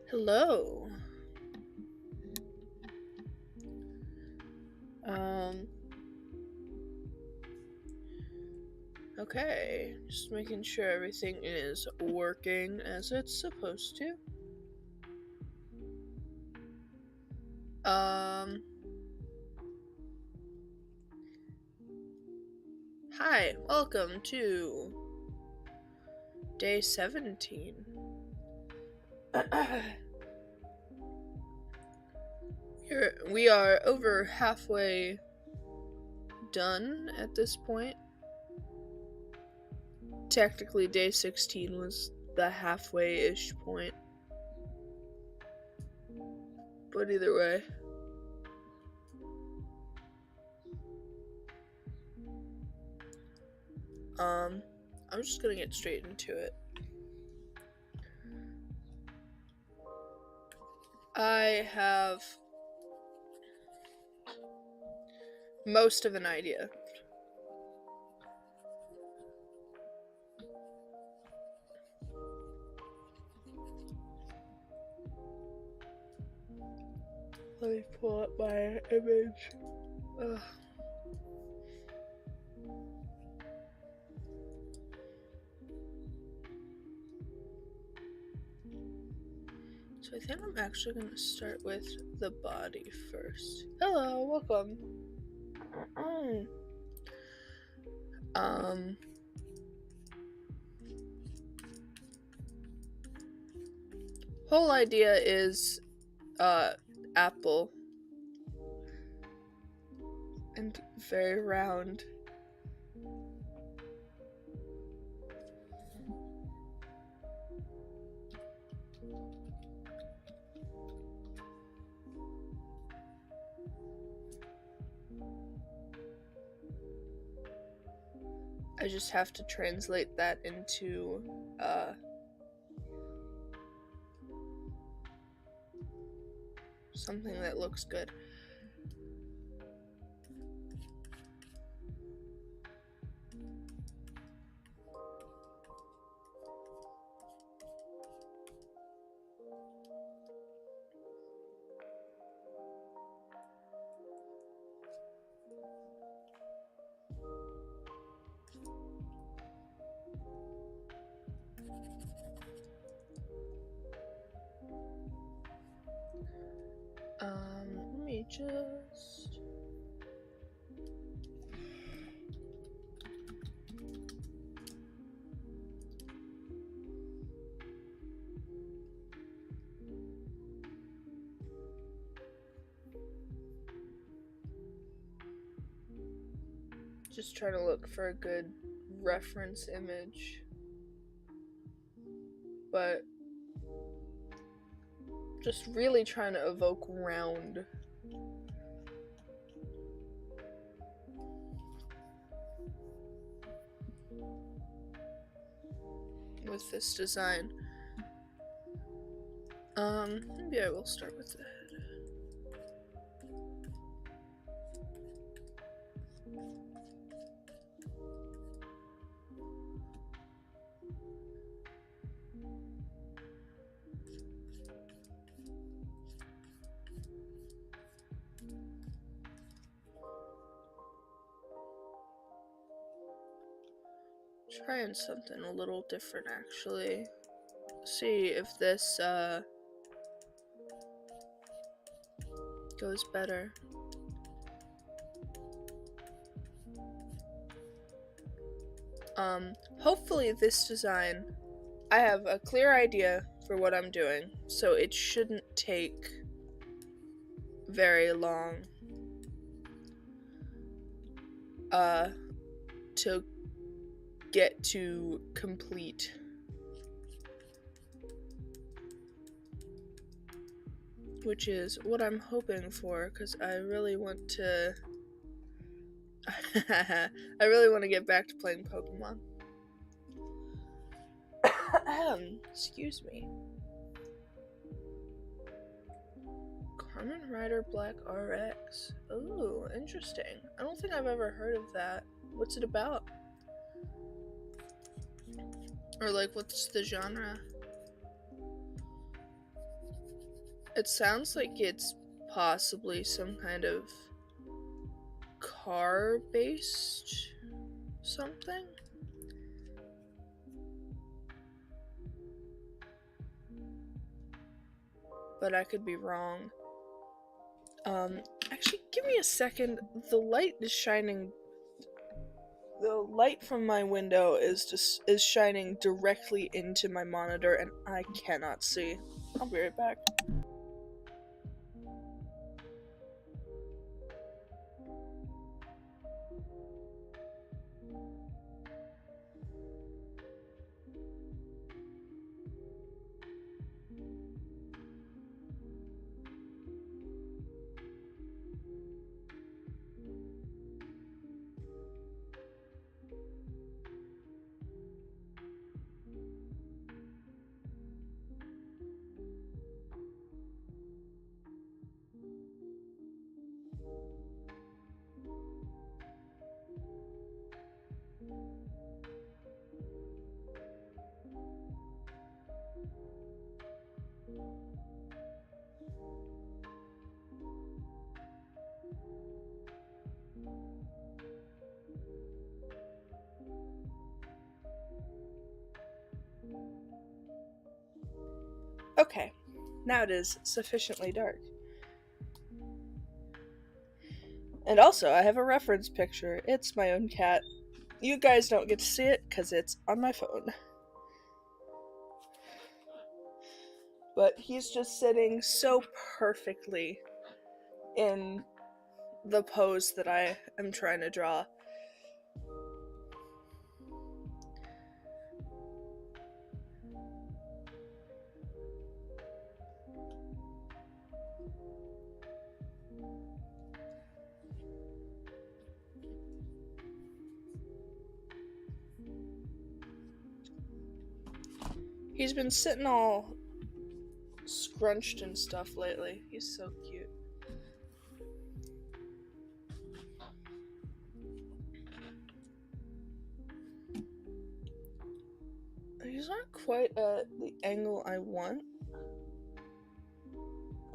Hello. Okay, just making sure everything is working as it's supposed to. Hi, welcome to day 17. We are over halfway done at this point. Technically, day 16 was the halfway-ish point. But either way. I'm just gonna get straight into it. I have most of an idea. Let me pull up my image. Ugh. So I think I'm actually going to start with the body first. Hello, welcome. Whole idea is apple and very round. I just have to translate that into something that looks good. Let me just... Just trying to look for a good reference image. But just really trying to evoke round. With this design. Maybe I will start with the head. Trying something a little different, actually. See if this goes better. Hopefully this design, I have a clear idea for what I'm doing, so it shouldn't take very long to get to complete. Which is what I'm hoping for, because I really want to I really want to get back to playing Pokemon. Excuse me. Carmen Rider Black RX. Oh, interesting. I don't think I've ever heard of that. What's it about? Or like, what's the genre? It sounds like it's possibly some kind of car-based something? But I could be wrong. Actually, give me a second. The light is shining. The light from my window is shining directly into my monitor, and I cannot see. I'll be right back. Okay, now it is sufficiently dark. And also, I have a reference picture. It's my own cat. You guys don't get to see it because it's on my phone. But he's just sitting so perfectly in the pose that I am trying to draw. He's been sitting all scrunched and stuff lately. He's so cute. He's not quite at the angle I want.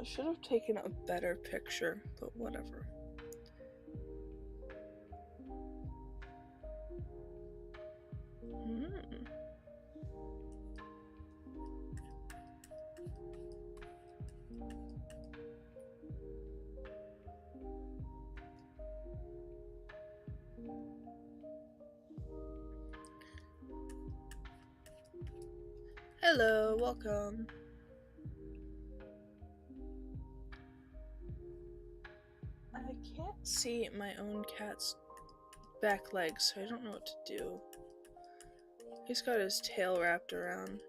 I should have taken a better picture, but whatever. Hello, welcome. I can't see my own cat's back legs, so I don't know what to do. He's got his tail wrapped around.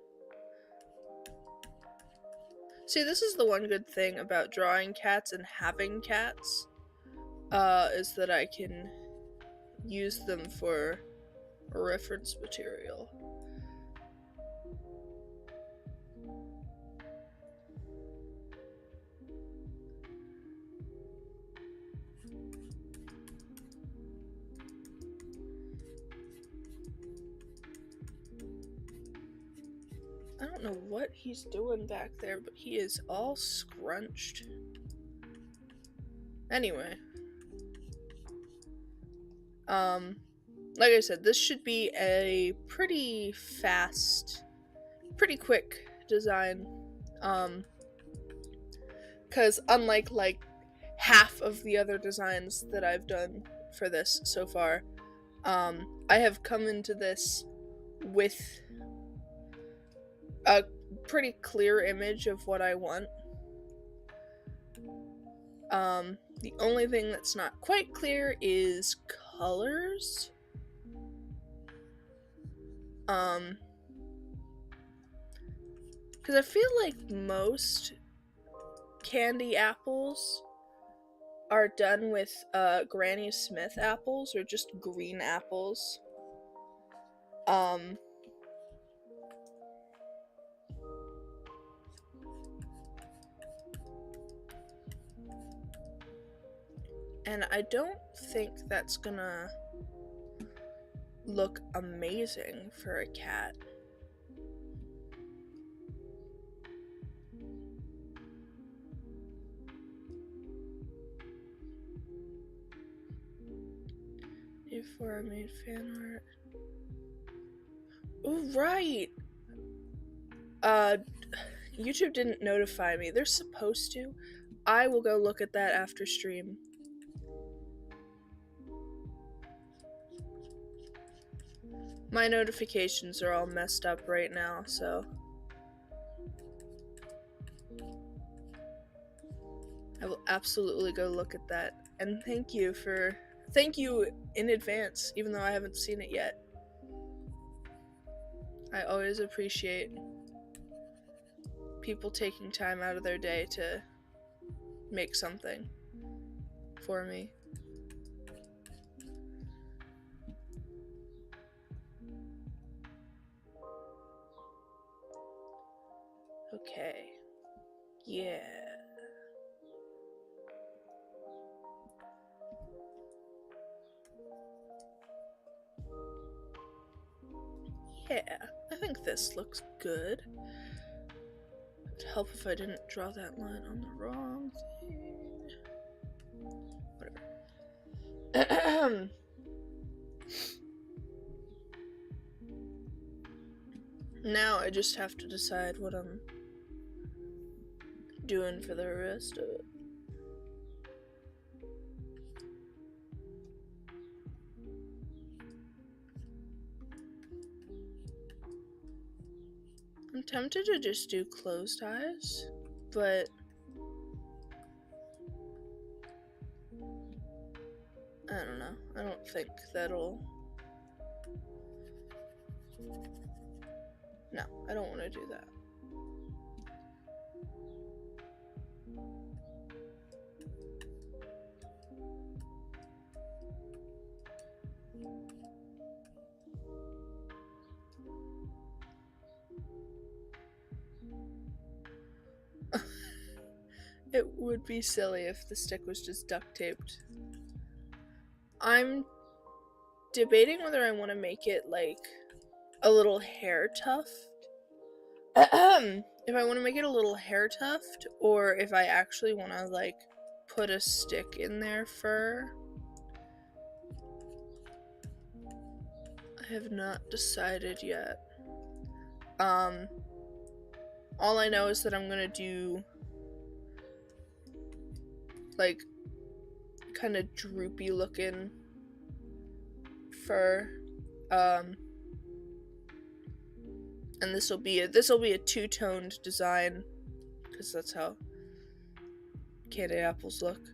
See, this is the one good thing about drawing cats and having cats, is that I can use them for reference material. I don't know what he's doing back there, but he is all scrunched. Anyway. Like I said, this should be a pretty fast, pretty quick design. Because unlike like half of the other designs that I've done for this so far, I have come into this with a pretty clear image of what I want. The only thing that's not quite clear is colors. Because I feel like most candy apples are done with Granny Smith apples or just green apples. And I don't think that's gonna look amazing for a cat. Before I made fan art. Oh, right! YouTube didn't notify me. They're supposed to. I will go look at that after stream. My notifications are all messed up right now, so I will absolutely go look at that. And thank you in advance, even though I haven't seen it yet. I always appreciate people taking time out of their day to make something for me. Okay. Yeah. Yeah, I think this looks good. It'd help if I didn't draw that line on the wrong thing. Whatever. Now I just have to decide what I'm doing for the rest of it. I'm tempted to just do closed eyes, but I don't know. I don't think that'll... No, I don't want to do that. It would be silly if the stick was just duct taped. I'm debating whether I want to make it like a little hair tuft. If I want to make it a little hair tuft, or if I actually want to like put a stick in their fur. I have not decided yet. All I know is that I'm gonna do like kind of droopy looking fur. And this will be a two-toned design, because that's how candy apples look.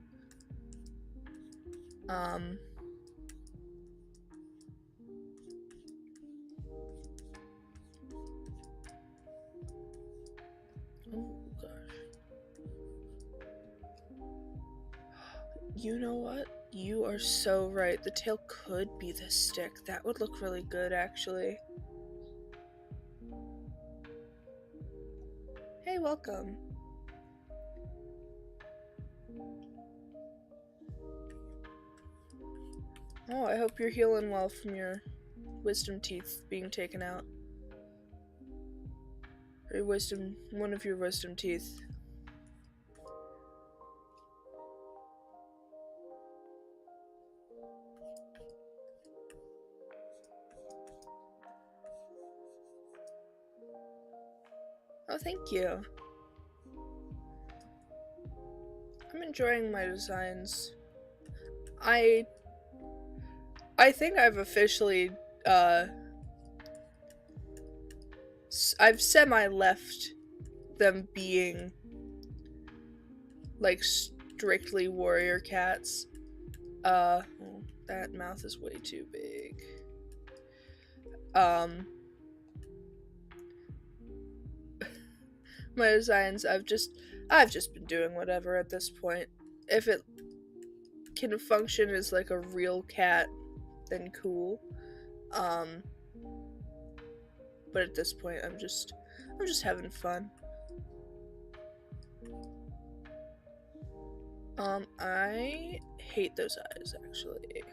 Oh gosh. You know what? You are so right. The tail could be the stick. That would look really good, actually. Hey, welcome. Oh, I hope you're healing well from your wisdom teeth being taken out. Or one of your wisdom teeth. Oh, thank you. I'm enjoying my designs. I I think I've officially, I've semi-left them being, like, strictly warrior cats. Oh, that mouth is way too big. My designs, I've just been doing whatever at this point. If it can function as, like, a real cat, then cool. But at this point, I'm just having fun. I hate those eyes, actually.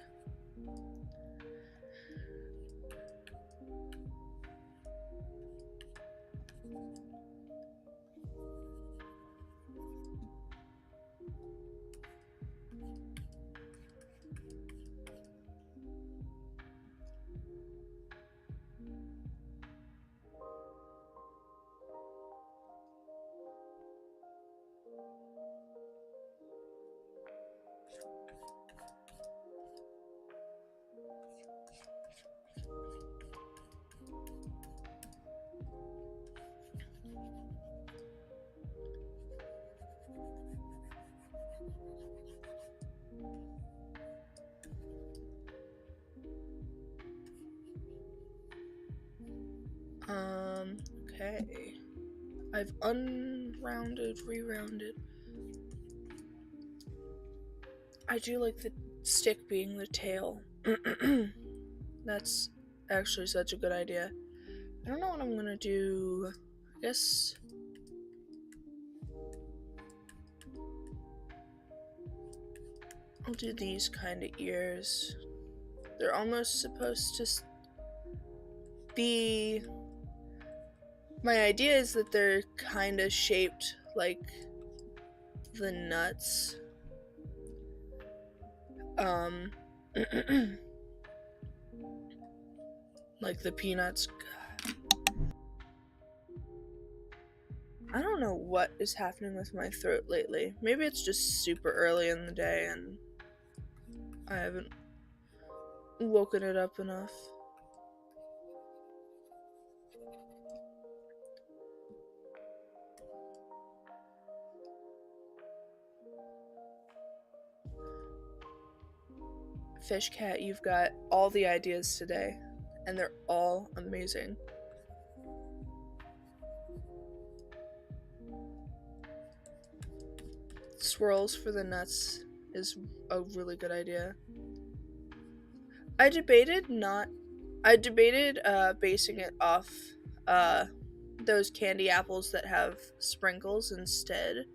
Okay. I've unrounded, rerounded. I do like the stick being the tail. That's actually such a good idea. I don't know what I'm gonna do. I guess I'll do these kind of ears. They're almost supposed to be... My idea is that they're kind of shaped like the nuts. Like the peanuts. I don't know what is happening with my throat lately. Maybe it's just super early in the day and I haven't woken it up enough. Fish Cat, you've got all the ideas today, and they're all amazing. Swirls for the nuts is a really good idea. I debated basing it off those candy apples that have sprinkles instead.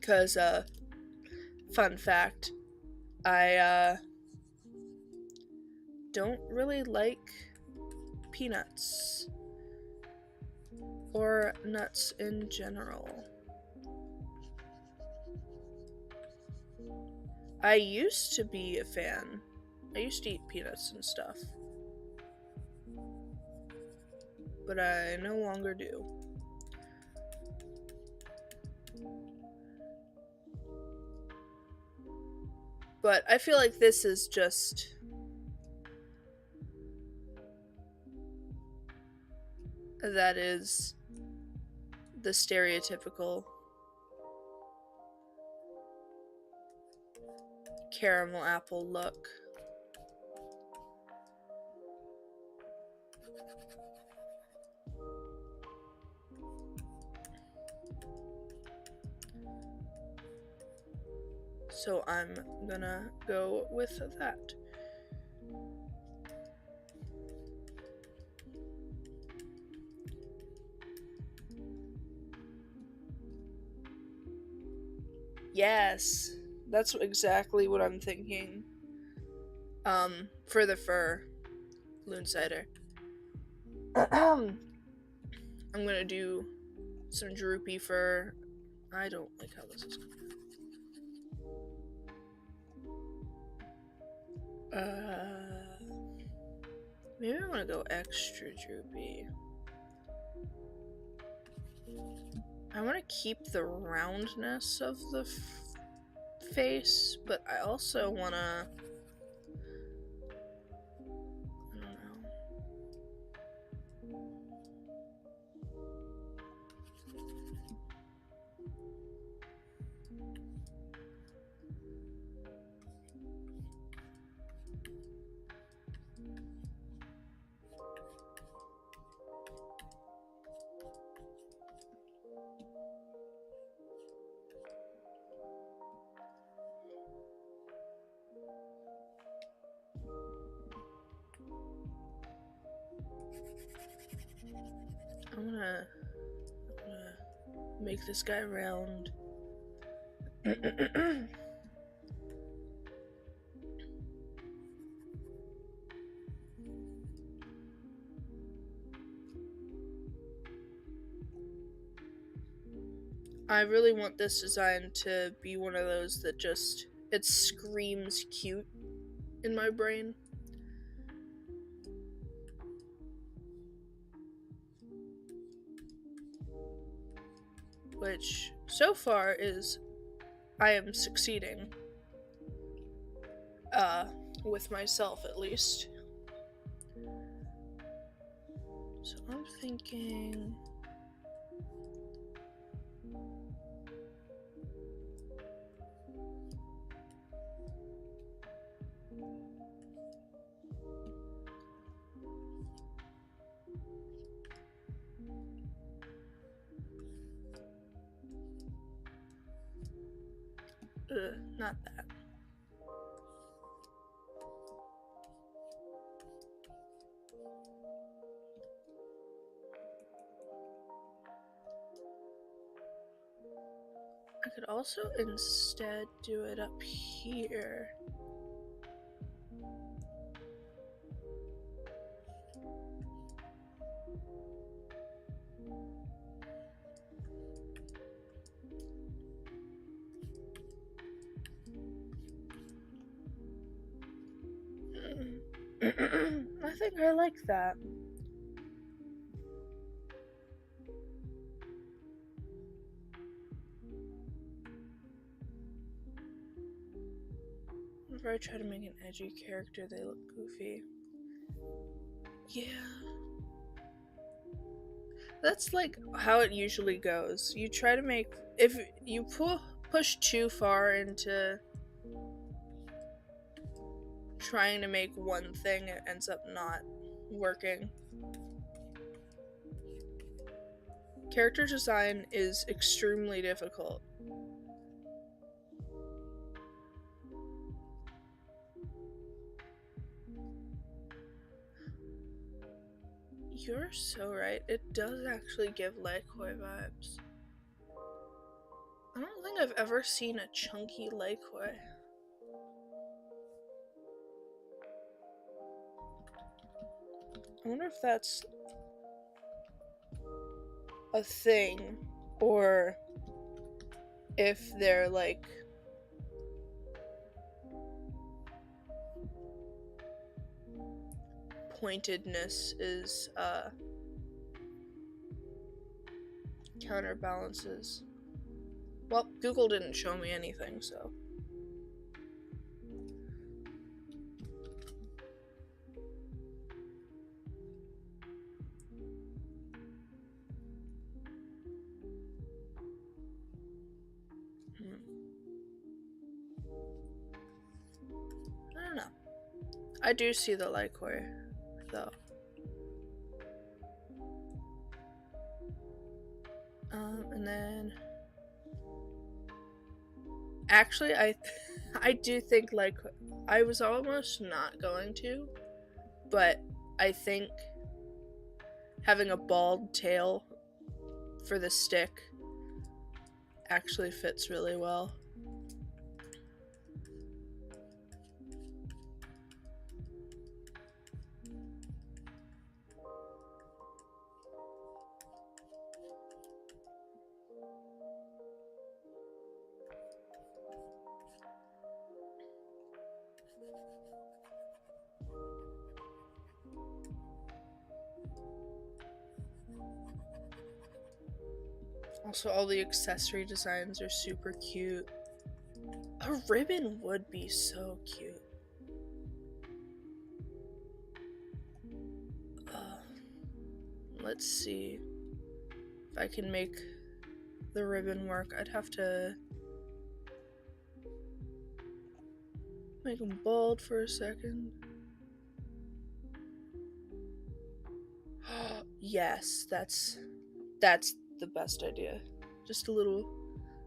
Cause fun fact, I don't really like peanuts or nuts in general. I used to be a fan. I used to eat peanuts and stuff, but I no longer do. But I feel like this is just... that is the stereotypical caramel apple look. So I'm gonna go with that. Yes, that's exactly what I'm thinking. For the fur, loon cider. I'm gonna do some droopy fur. I don't like how this is going. Maybe I want to go extra droopy. I want to keep the roundness of the face, but I also wanna, I don't know. I'm gonna make this guy round. I really want this design to be one of those that just, it screams cute in my brain. Which, so far, is, I am succeeding. With myself, at least. So I'm thinking... not that. I could also instead do it up here. I think I like that. Whenever I try to make an edgy character, they look goofy. Yeah. That's like how it usually goes. You try to make, if you push too far into trying to make one thing, it ends up not working. Character design is extremely difficult. You're so right. It does actually give Lykoi vibes. I don't think I've ever seen a chunky Lykoi. I wonder if that's a thing, or if they're like pointedness is counterbalances. Well, Google didn't show me anything, so. I don't know. I do see the Lykoi, though. And then... Actually, I do think, like, I was almost not going to, but I think having a bald tail for the stick actually fits really well. Also, all the accessory designs are super cute. A ribbon would be so cute. Let's see if I can make the ribbon work. I'd have to make them bold for a second. Yes, that's the best idea. Just a little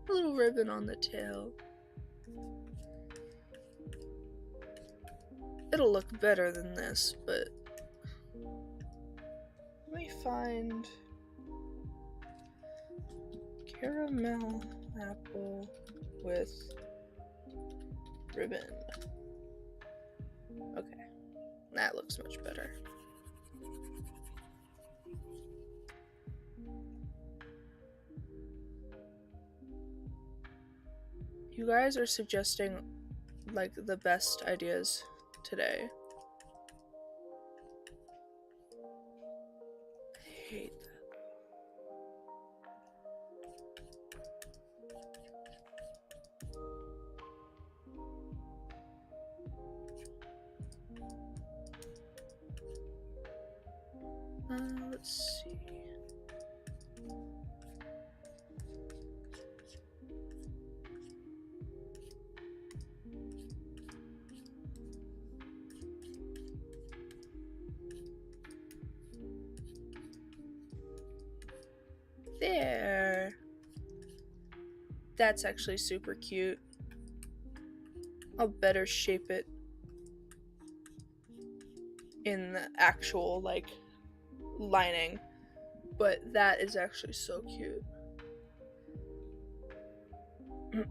ribbon on the tail. It'll look better than this, but let me find caramel apple with ribbon. Okay, that looks much better. You guys are suggesting like the best ideas today. I hate that. Let's see. There. That's actually super cute. I'll better shape it in the actual like lining, but that is actually so cute. And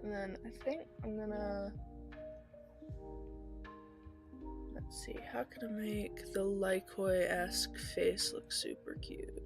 then I think I'm gonna, let's see, how can I make the Lycoy-esque face look super cute?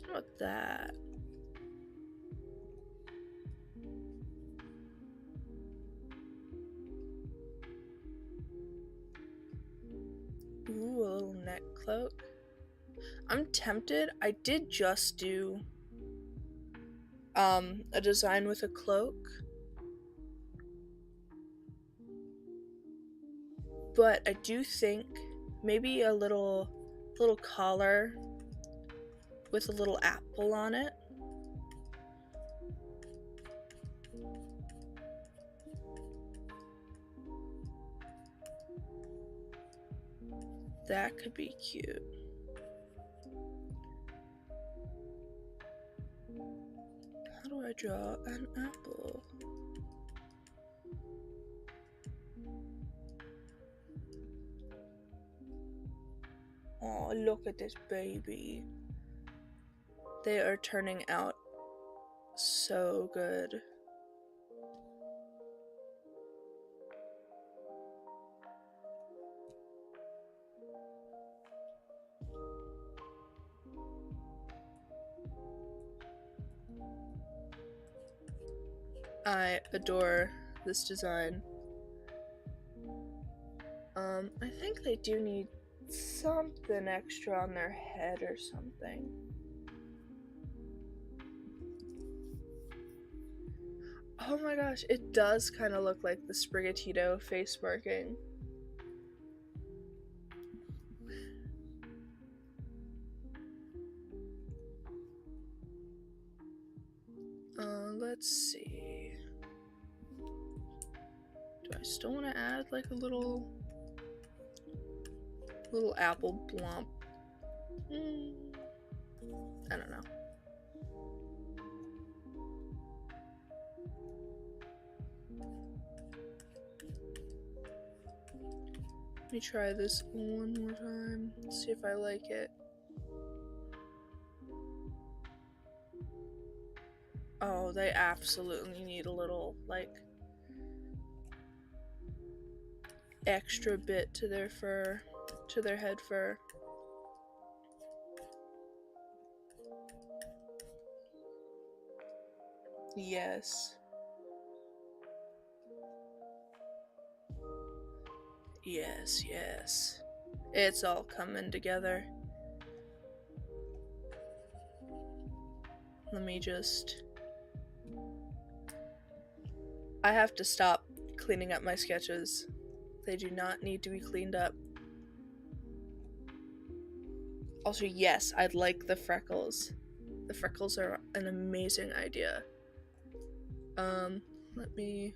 How about that? Ooh, a little neck cloak. I'm tempted. I did just do a design with a cloak, but I do think maybe a little collar with a little apple on it. That could be cute. How do I draw an apple? Oh, look at this baby. They are turning out so good. I adore this design. I think they do need something extra on their head or something. Oh my gosh, it does kind of look like the Sprigatito face marking. Let's see. Do I still want to add like a little apple blump? I don't know. me try this one more time. See if I like it. Oh, they absolutely need a little, like, extra bit to their fur, to their head fur. Yes. Yes, yes. It's all coming together. Let me just... I have to stop cleaning up my sketches. They do not need to be cleaned up. Also, yes, I'd like the freckles. The freckles are an amazing idea. Let me...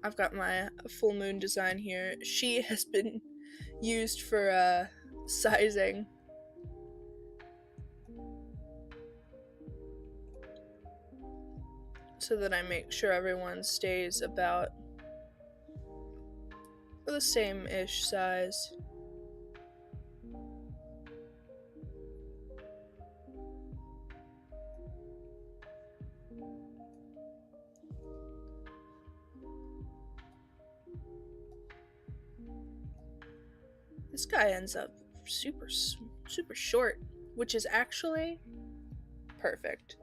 I've got my full moon design here. She has been used for, sizing. So that I make sure everyone stays about the same-ish size. This guy ends up super short, which is actually perfect.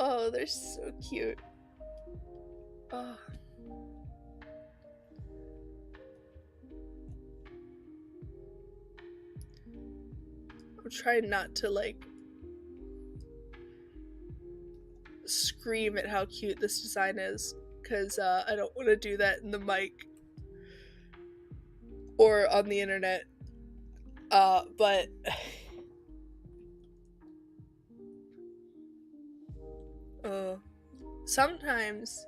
Oh, they're so cute. Oh. I'm trying not to, like, scream at how cute this design is, because I don't want to do that in the mic or on the internet. But sometimes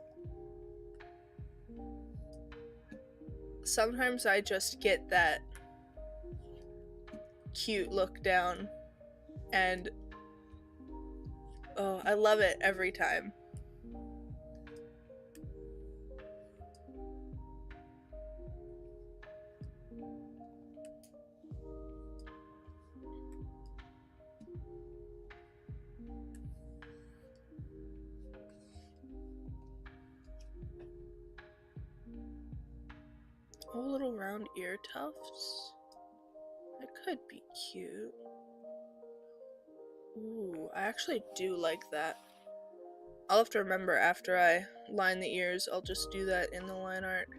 I just get that cute look down, and I love it every time. Oh, little round ear tufts. That could be cute. Ooh, I actually do like that. I'll have to remember after I line the ears, I'll just do that in the line art.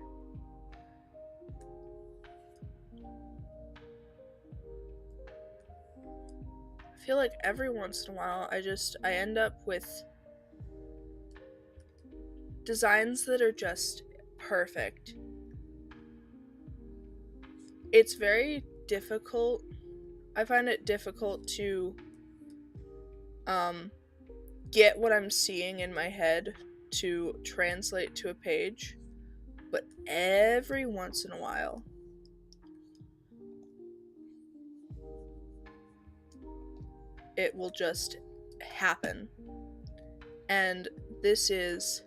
I feel like every once in a while I end up with designs that are just perfect. It's very difficult. I find it difficult to get what I'm seeing in my head to translate to a page, but every once in a while it will just happen. And this is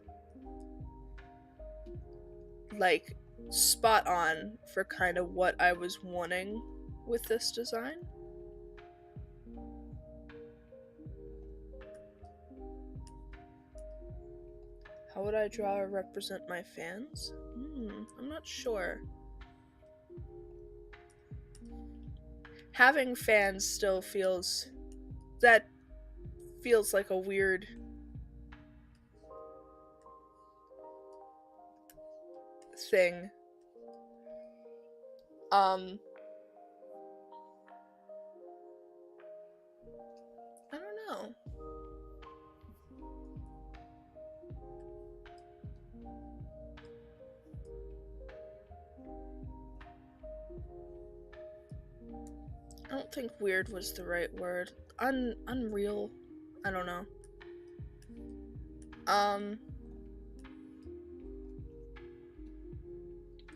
like spot on for kind of what I was wanting with this design. How would I draw or represent my fans? I'm not sure. Having fans still feels like a weird thing. I don't know. I don't think weird was the right word. Unreal. I don't know.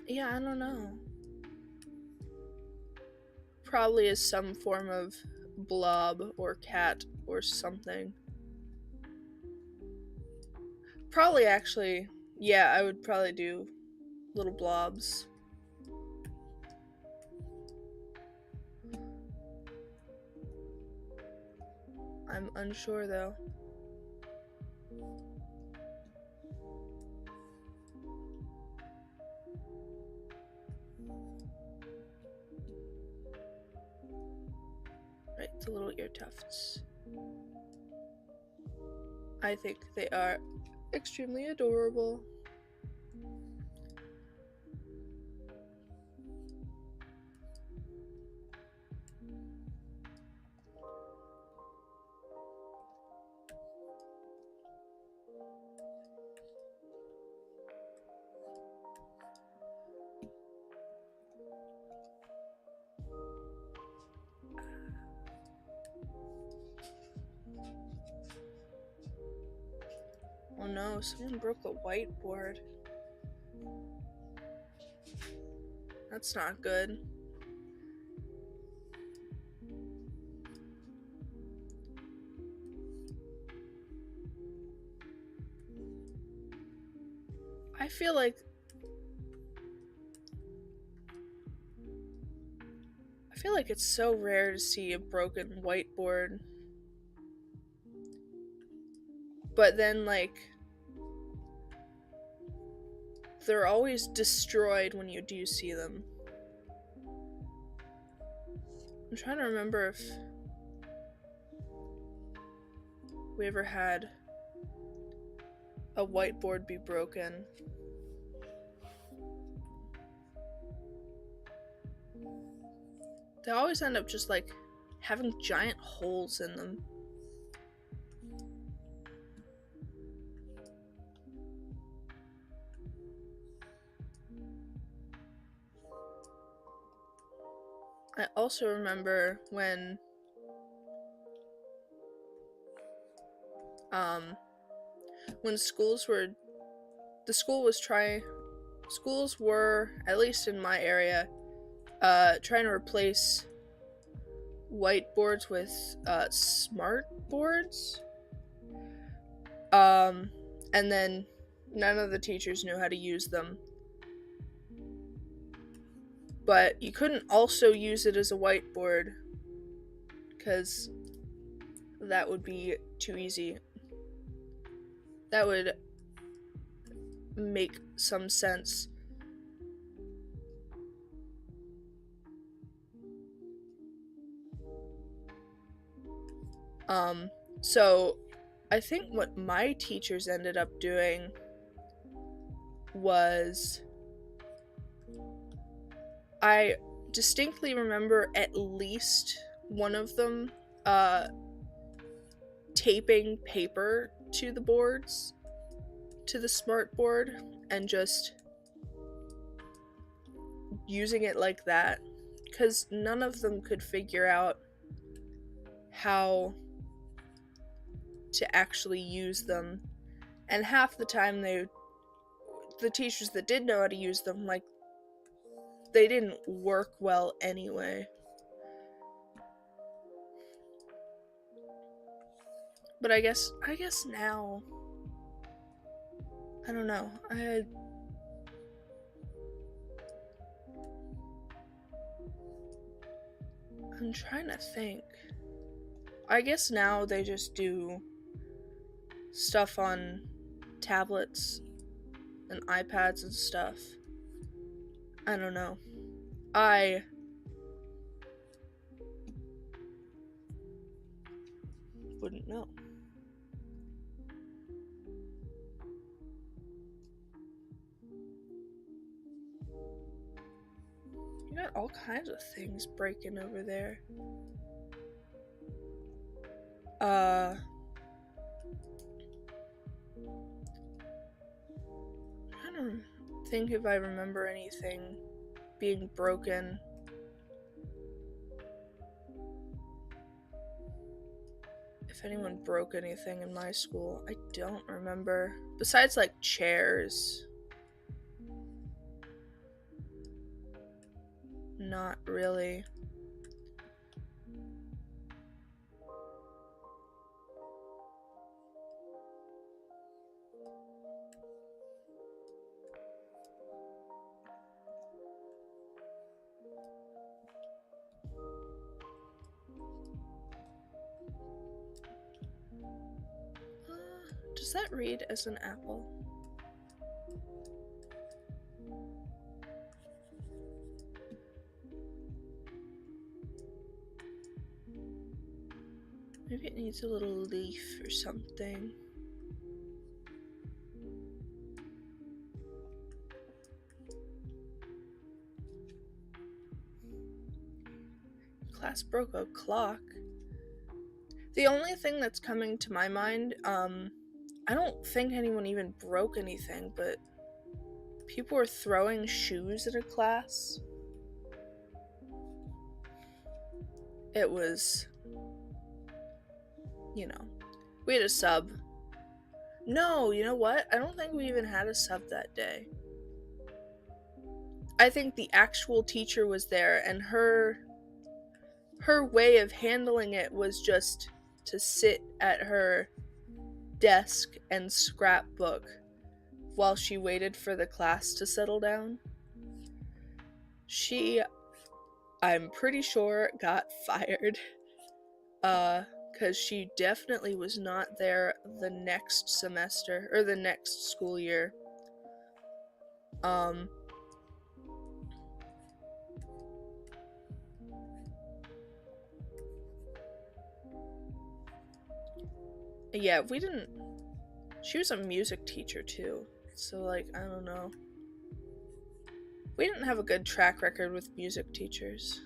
Yeah, I don't know. Probably is some form of blob or cat or something. Probably actually, yeah, I would probably do little blobs. I'm unsure though. Right, the little ear tufts. I think they are extremely adorable. Oh no, someone broke the whiteboard. That's not good. I feel like it's so rare to see a broken whiteboard. But then, like, they're always destroyed when you do see them. I'm trying to remember if we ever had a whiteboard be broken. They always end up just like having giant holes in them. I also remember when schools were, at least in my area, trying to replace whiteboards with smart boards. And then none of the teachers knew how to use them. But you couldn't also use it as a whiteboard, because that would be too easy. That would make some sense. So I think what my teachers ended up doing was, I distinctly remember at least one of them taping paper to the boards, to the smart board, and just using it like that, because none of them could figure out how to actually use them. And half the time the teachers that did know how to use them, like, they didn't work well anyway. But I guess now, I don't know. I'm trying to think. I guess now they just do stuff on tablets and iPads and stuff. I don't know. I wouldn't know. You got all kinds of things breaking over there. I'm trying to think if I remember anything being broken. If if anyone broke anything in my school. I don't remember. Besides, like, chairs. Not really. Does that read as an apple? Maybe it needs a little leaf or something. Class broke a clock. The only thing that's coming to my mind, I don't think anyone even broke anything, but people were throwing shoes at a class. It was, you know, we had a sub. No, you know what? I don't think we even had a sub that day. I think the actual teacher was there, and her way of handling it was just to sit at her desk and scrapbook while she waited for the class to settle down. She, I'm pretty sure, got fired. Because she definitely was not there the next semester, or the next school year. Yeah, we didn't, she was a music teacher too, so, like, I don't know. We didn't have a good track record with music teachers.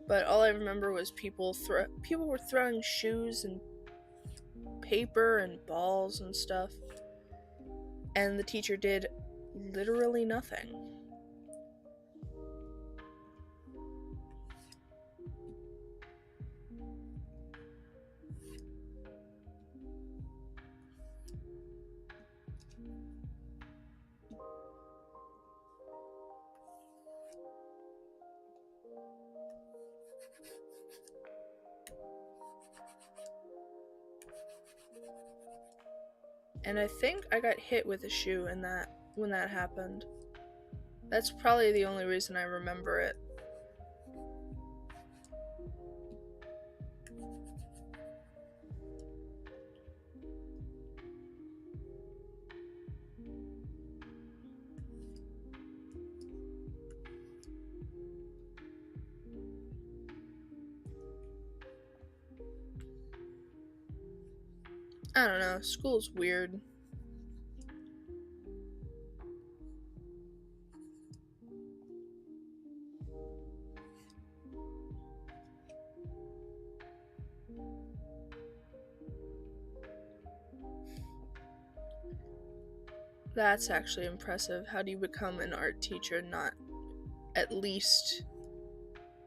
But all I remember was people were throwing shoes and paper and balls and stuff. And the teacher did literally nothing. And I think I got hit with a shoe when that happened. That's probably the only reason I remember it. I don't know, school's weird. That's actually impressive. How do you become an art teacher and not at least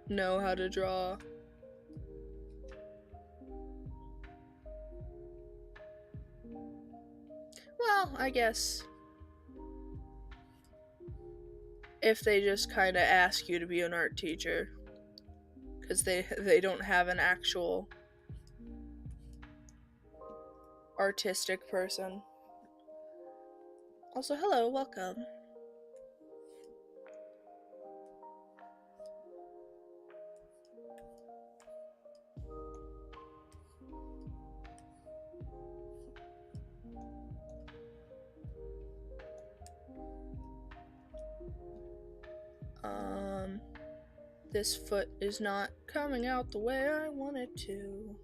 know how to draw? Well, I guess if they just kind of ask you to be an art teacher, because they don't have an actual artistic person. Also, hello, welcome. This foot is not coming out the way I want it to.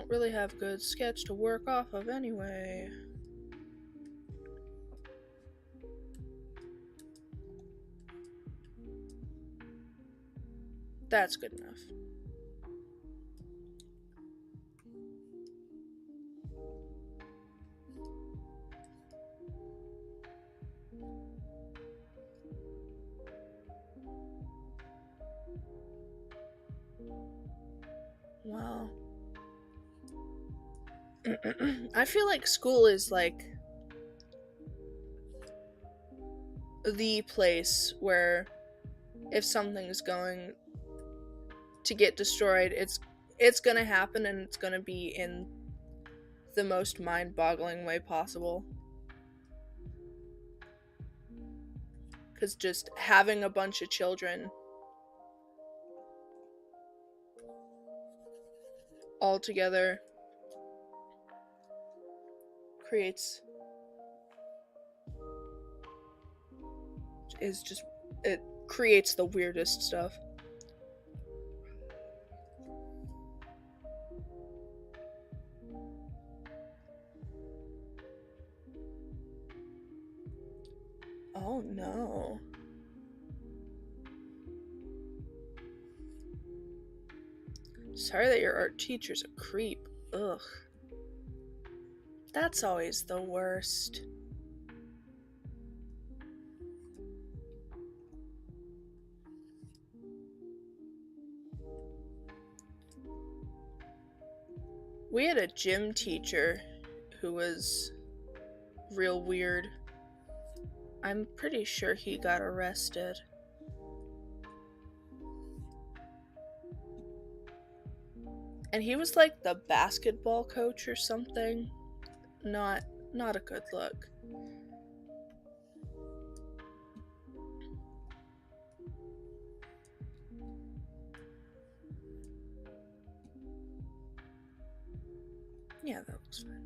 don't really have a good sketch to work off of anyway. That's good enough. Wow. I feel like school is like the place where if something's going to get destroyed, it's gonna happen, and it's gonna be in the most mind-boggling way possible. Because just having a bunch of children all together creates the weirdest stuff. Oh no. Sorry that your art teacher's a creep. Ugh. That's always the worst. We had a gym teacher who was real weird. I'm pretty sure he got arrested. And he was like the basketball coach or something. Not a good look. Yeah, that looks fine.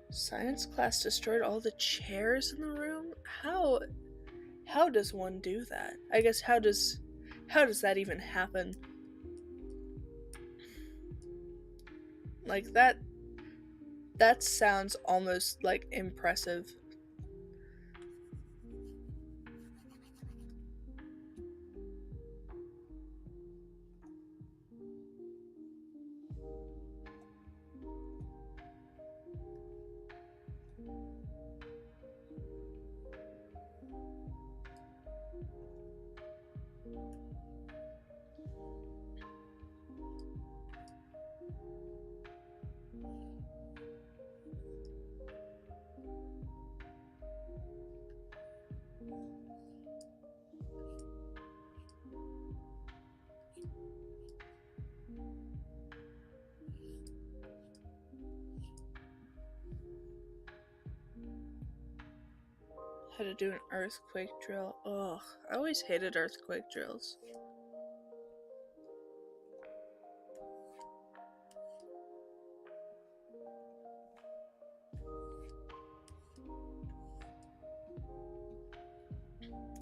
Science class destroyed all the chairs in the room? How does one do that? I guess how does that even happen? Like that sounds almost like impressive. How to do an earthquake drill. Ugh, I always hated earthquake drills.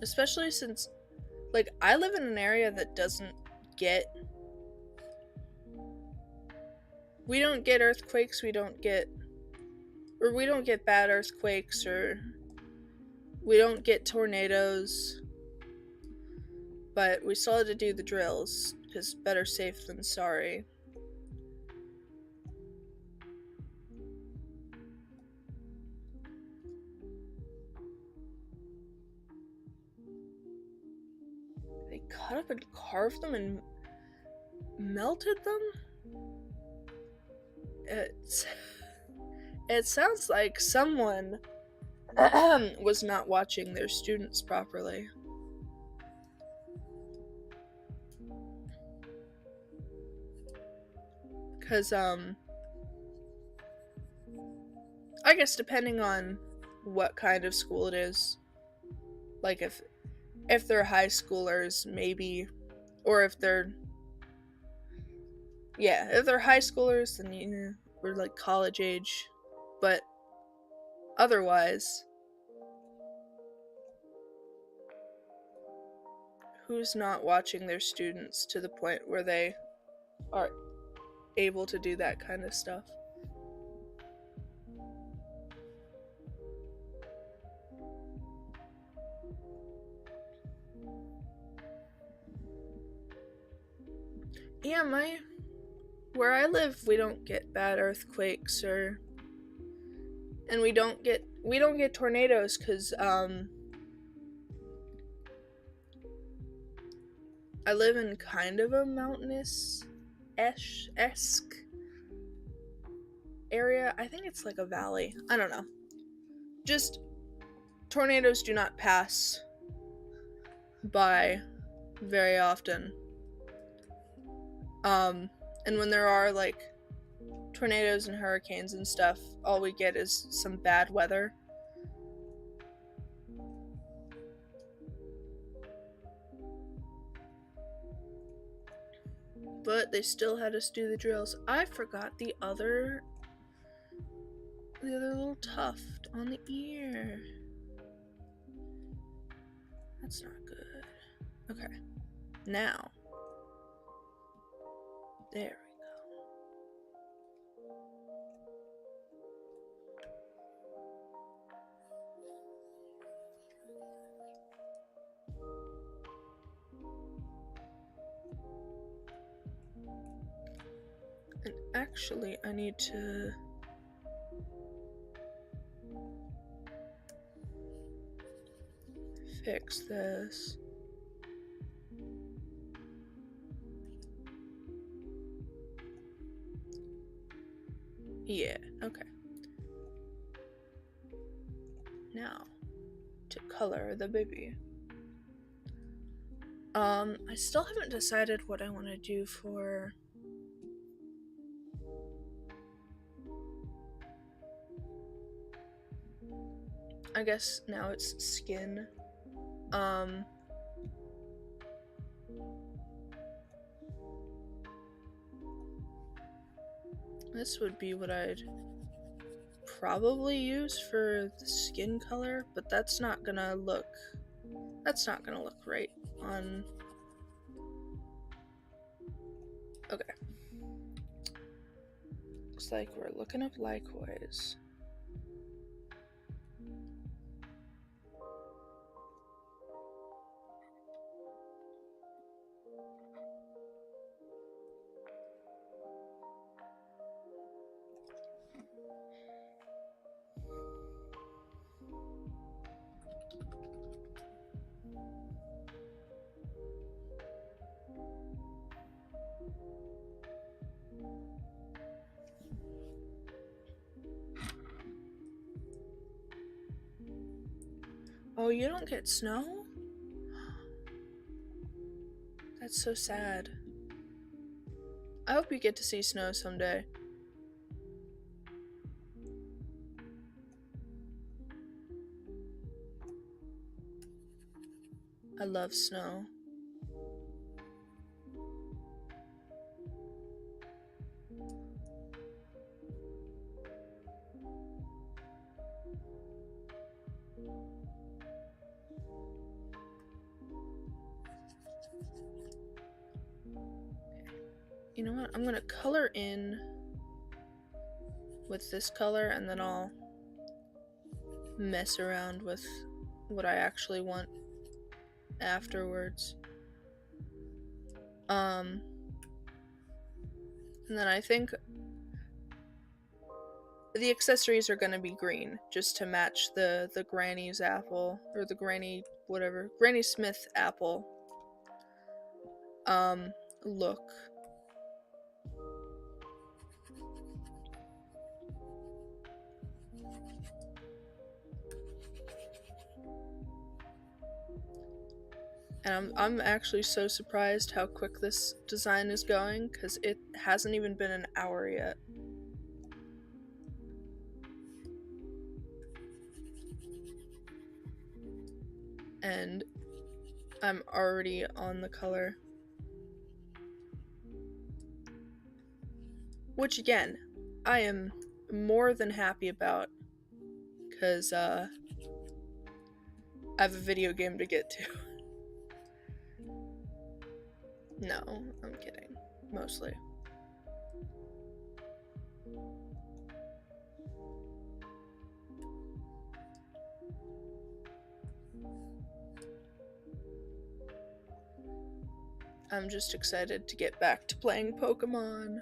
Especially since, like, I live in an area that doesn't get... We don't get earthquakes, we don't get bad earthquakes, or we don't get tornadoes, but we still had to do the drills, because better safe than sorry. They cut up and carved them and melted them? It sounds like someone was not watching their students properly. Because, I guess depending on what kind of school it is, like if they're high schoolers, maybe, or if they're high schoolers, then we're like college age, but otherwise, who's not watching their students to the point where they are able to do that kind of stuff? Yeah, where I live, we don't get bad earthquakes and we don't get tornadoes because I live in kind of a mountainous-esque area. I think it's like a valley. I don't know. Just tornadoes do not pass by very often. And when there are like tornadoes and hurricanes and stuff, all we get is some bad weather. But they still had us do the drills. I forgot the other little tuft on the ear. That's not good. Okay. Now. There we go. And actually, I need to fix this. Yeah, okay. Now, to color the baby. I still haven't decided what I want to do for... I guess now it's skin. This would be what I'd probably use for the skin color, but that's not gonna look right on... Okay. Looks like we're looking up likewise. Oh, you don't get snow? That's so sad. I hope you get to see snow someday. I love snow. You know what? I'm gonna color in with this color and then I'll mess around with what I actually want afterwards. And then I think the accessories are gonna be green, just to match the Granny's apple, or the Granny Smith apple look. And I'm actually so surprised how quick this design is going, because it hasn't even been an hour yet. and I'm already on the color. Which again, I am more than happy about, because I have a video game to get to. No, I'm kidding. Mostly. I'm just excited to get back to playing Pokemon.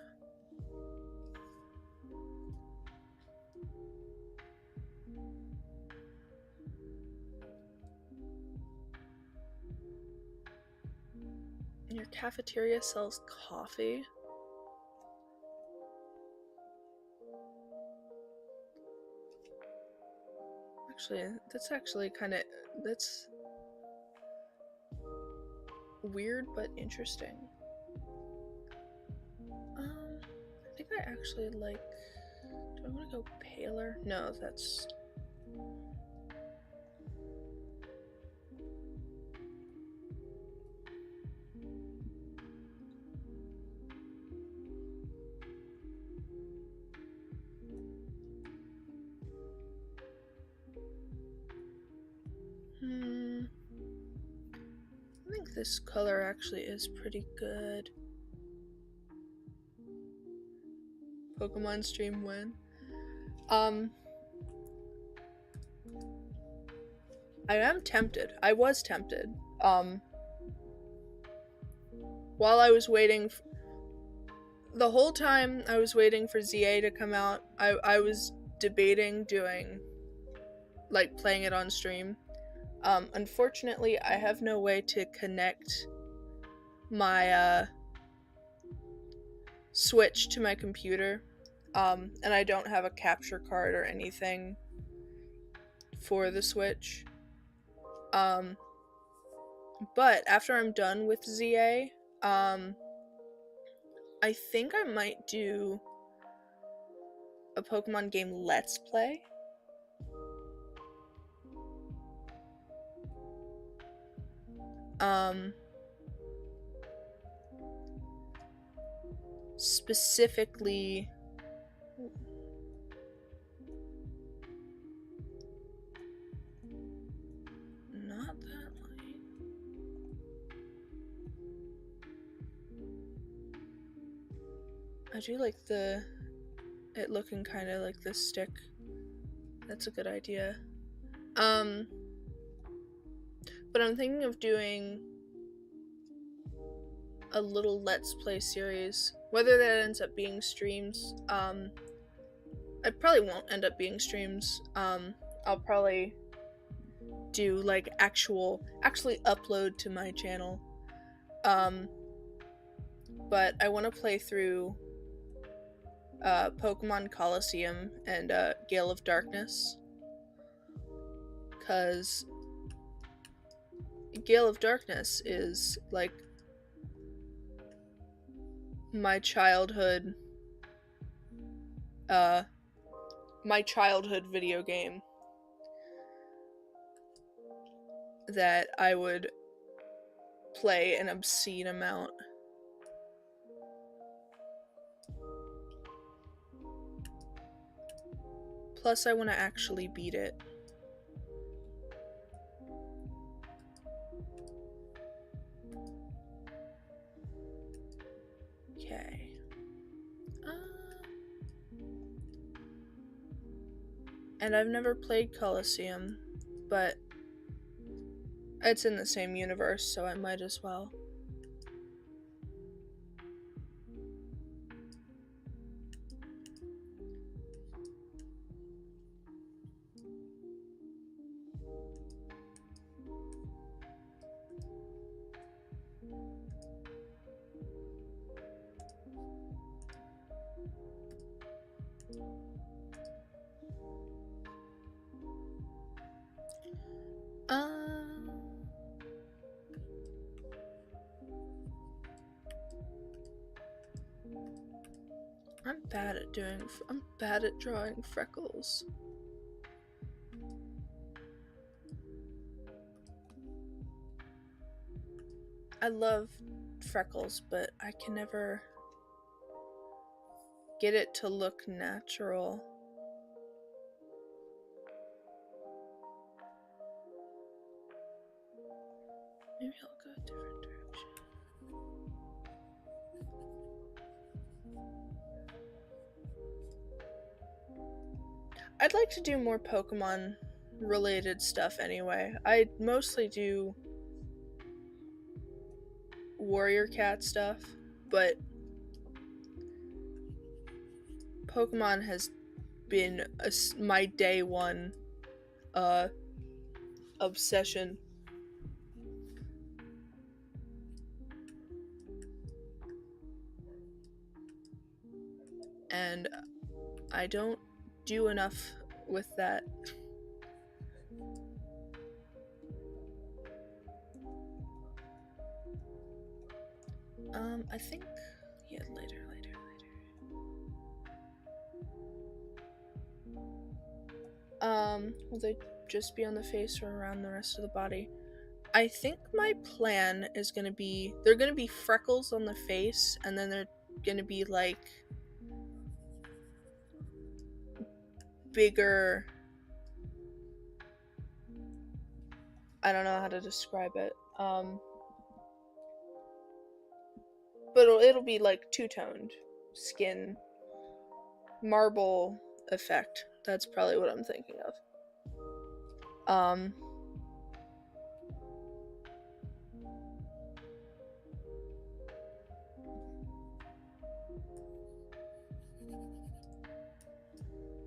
Your cafeteria sells coffee? Actually, that's weird but interesting. I think I actually like, do I want to go paler? No, that's... I think this color actually is pretty good. Pokemon stream when? I am tempted. I was tempted. While I was waiting, the whole time I was waiting for ZA to come out, I was debating doing, like, playing it on stream. Unfortunately, I have no way to connect my, Switch to my computer, and I don't have a capture card or anything for the Switch. But after I'm done with ZA, I think I might do a Pokemon game Let's Play. Specifically, not that light. I do like it looking kind of like this stick. That's a good idea. But I'm thinking of doing a little Let's Play series. Whether that ends up being streams, it probably won't end up being streams. I'll probably do like actually upload to my channel. But I want to play through Pokemon Colosseum and Gale of Darkness, because Gale of Darkness is like my childhood video game that I would play an obscene amount. Plus, I want to actually beat it. Okay. And I've never played Colosseum, but it's in the same universe, so I might as well. I'm bad at drawing freckles. I love freckles, but I can never get it to look natural. Maybe I'll go a different direction. I'd like to do more Pokemon related stuff anyway. I mostly do Warrior Cat stuff, but Pokemon has been my day one obsession. And I don't do enough with that. I think, yeah, later. Will they just be on the face or around the rest of the body? I think my plan is gonna be, they're gonna be freckles on the face, and then they're gonna be like bigger, I don't know how to describe it, but it'll be like two-toned skin, marble effect. That's probably what I'm thinking of.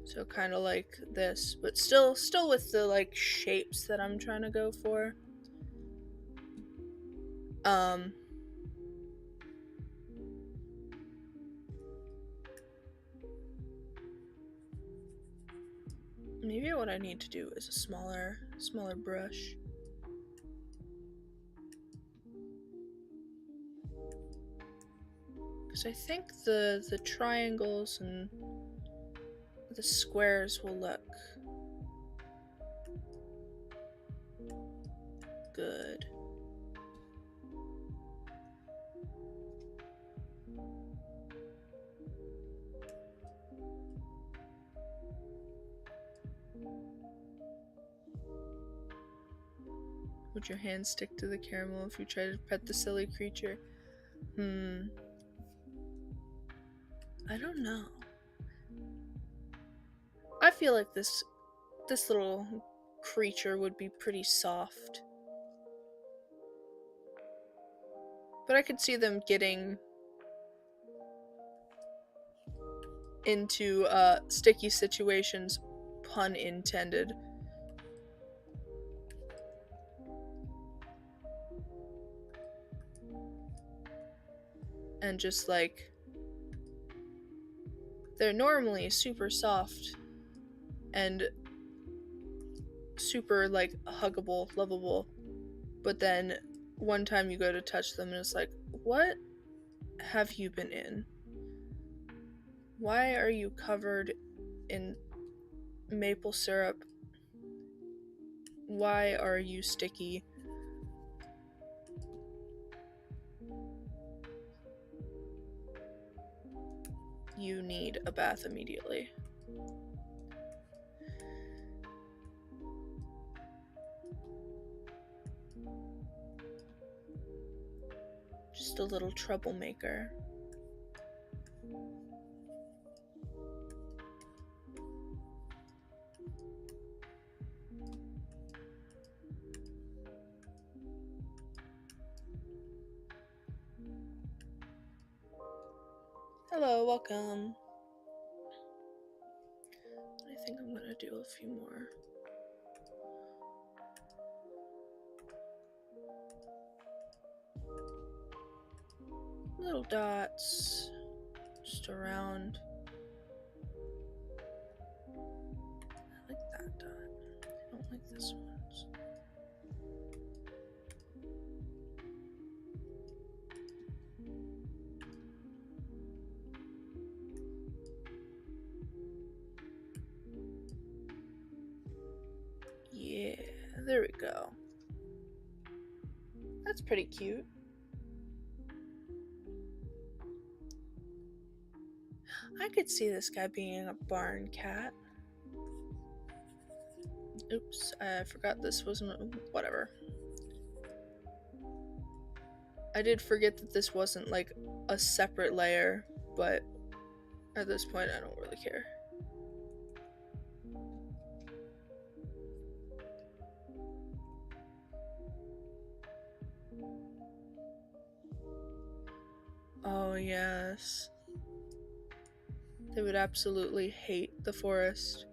So kind of like this, but still with the like shapes that I'm trying to go for. Maybe what I need to do is a smaller brush. Because I think the triangles and the squares will look good. Would your hand stick to the caramel if you try to pet the silly creature? I don't know. I feel like this little creature would be pretty soft. But I could see them getting into sticky situations, pun intended. And just like, they're normally super soft and super like huggable, lovable, but then one time you go to touch them and it's like, what have you been in? Why are you covered in maple syrup? Why are you sticky? You need a bath immediately. Just a little troublemaker. Hello, welcome. I think I'm gonna do a few more. Little dots just around. I like that dot. I don't like this one. Yeah, there we go. That's pretty cute. I could see this guy being a barn cat. Oops, I forgot this wasn't... whatever. I did forget that this wasn't like a separate layer, but at this point I don't really care. Oh yes. They would absolutely hate the forest.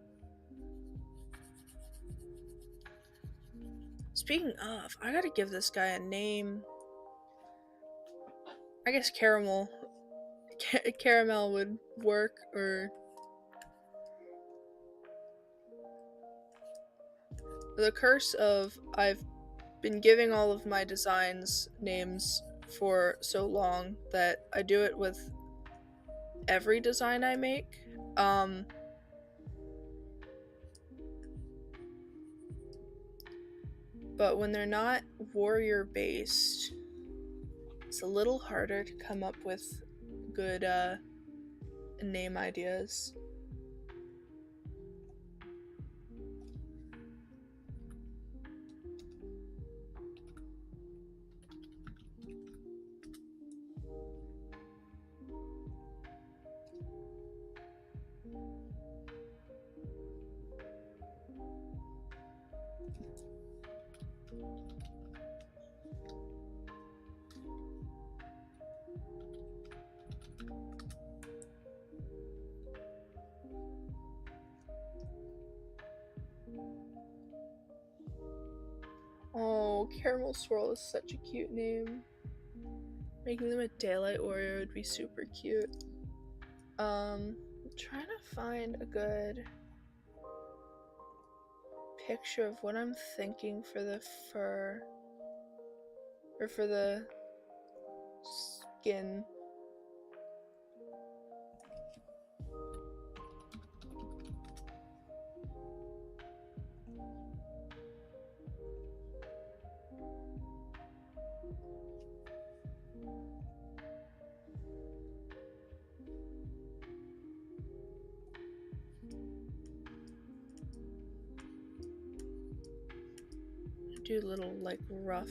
Speaking of, I gotta give this guy a name. I guess Caramel. Caramel would work, or... The curse of I've been giving all of my designs names for so long that I do it with every design I make. But when they're not warrior based, it's a little harder to come up with good name ideas. Oh, Caramel Swirl is such a cute name. Making them a daylight warrior would be super cute. I'm trying to find a good picture of what I'm thinking for the fur. Or for the skin. Do little like rough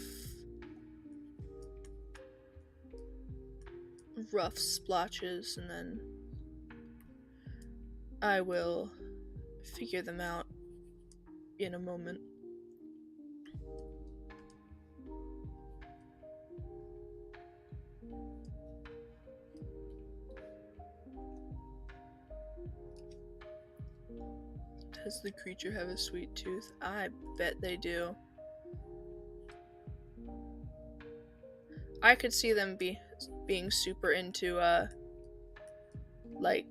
splotches, and then I will figure them out in a moment. Does the creature have a sweet tooth? I bet they do. I could see them being super into like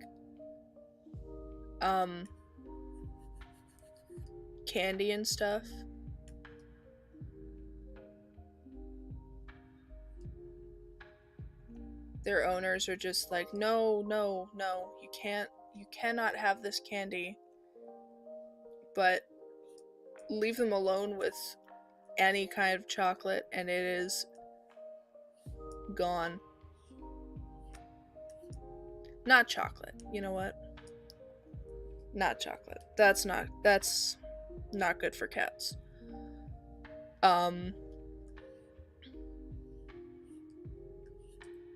candy and stuff. Their owners are just like, no, you cannot have this candy. But leave them alone with any kind of chocolate and it is gone. Not chocolate. You know what? Not chocolate. That's not good for cats.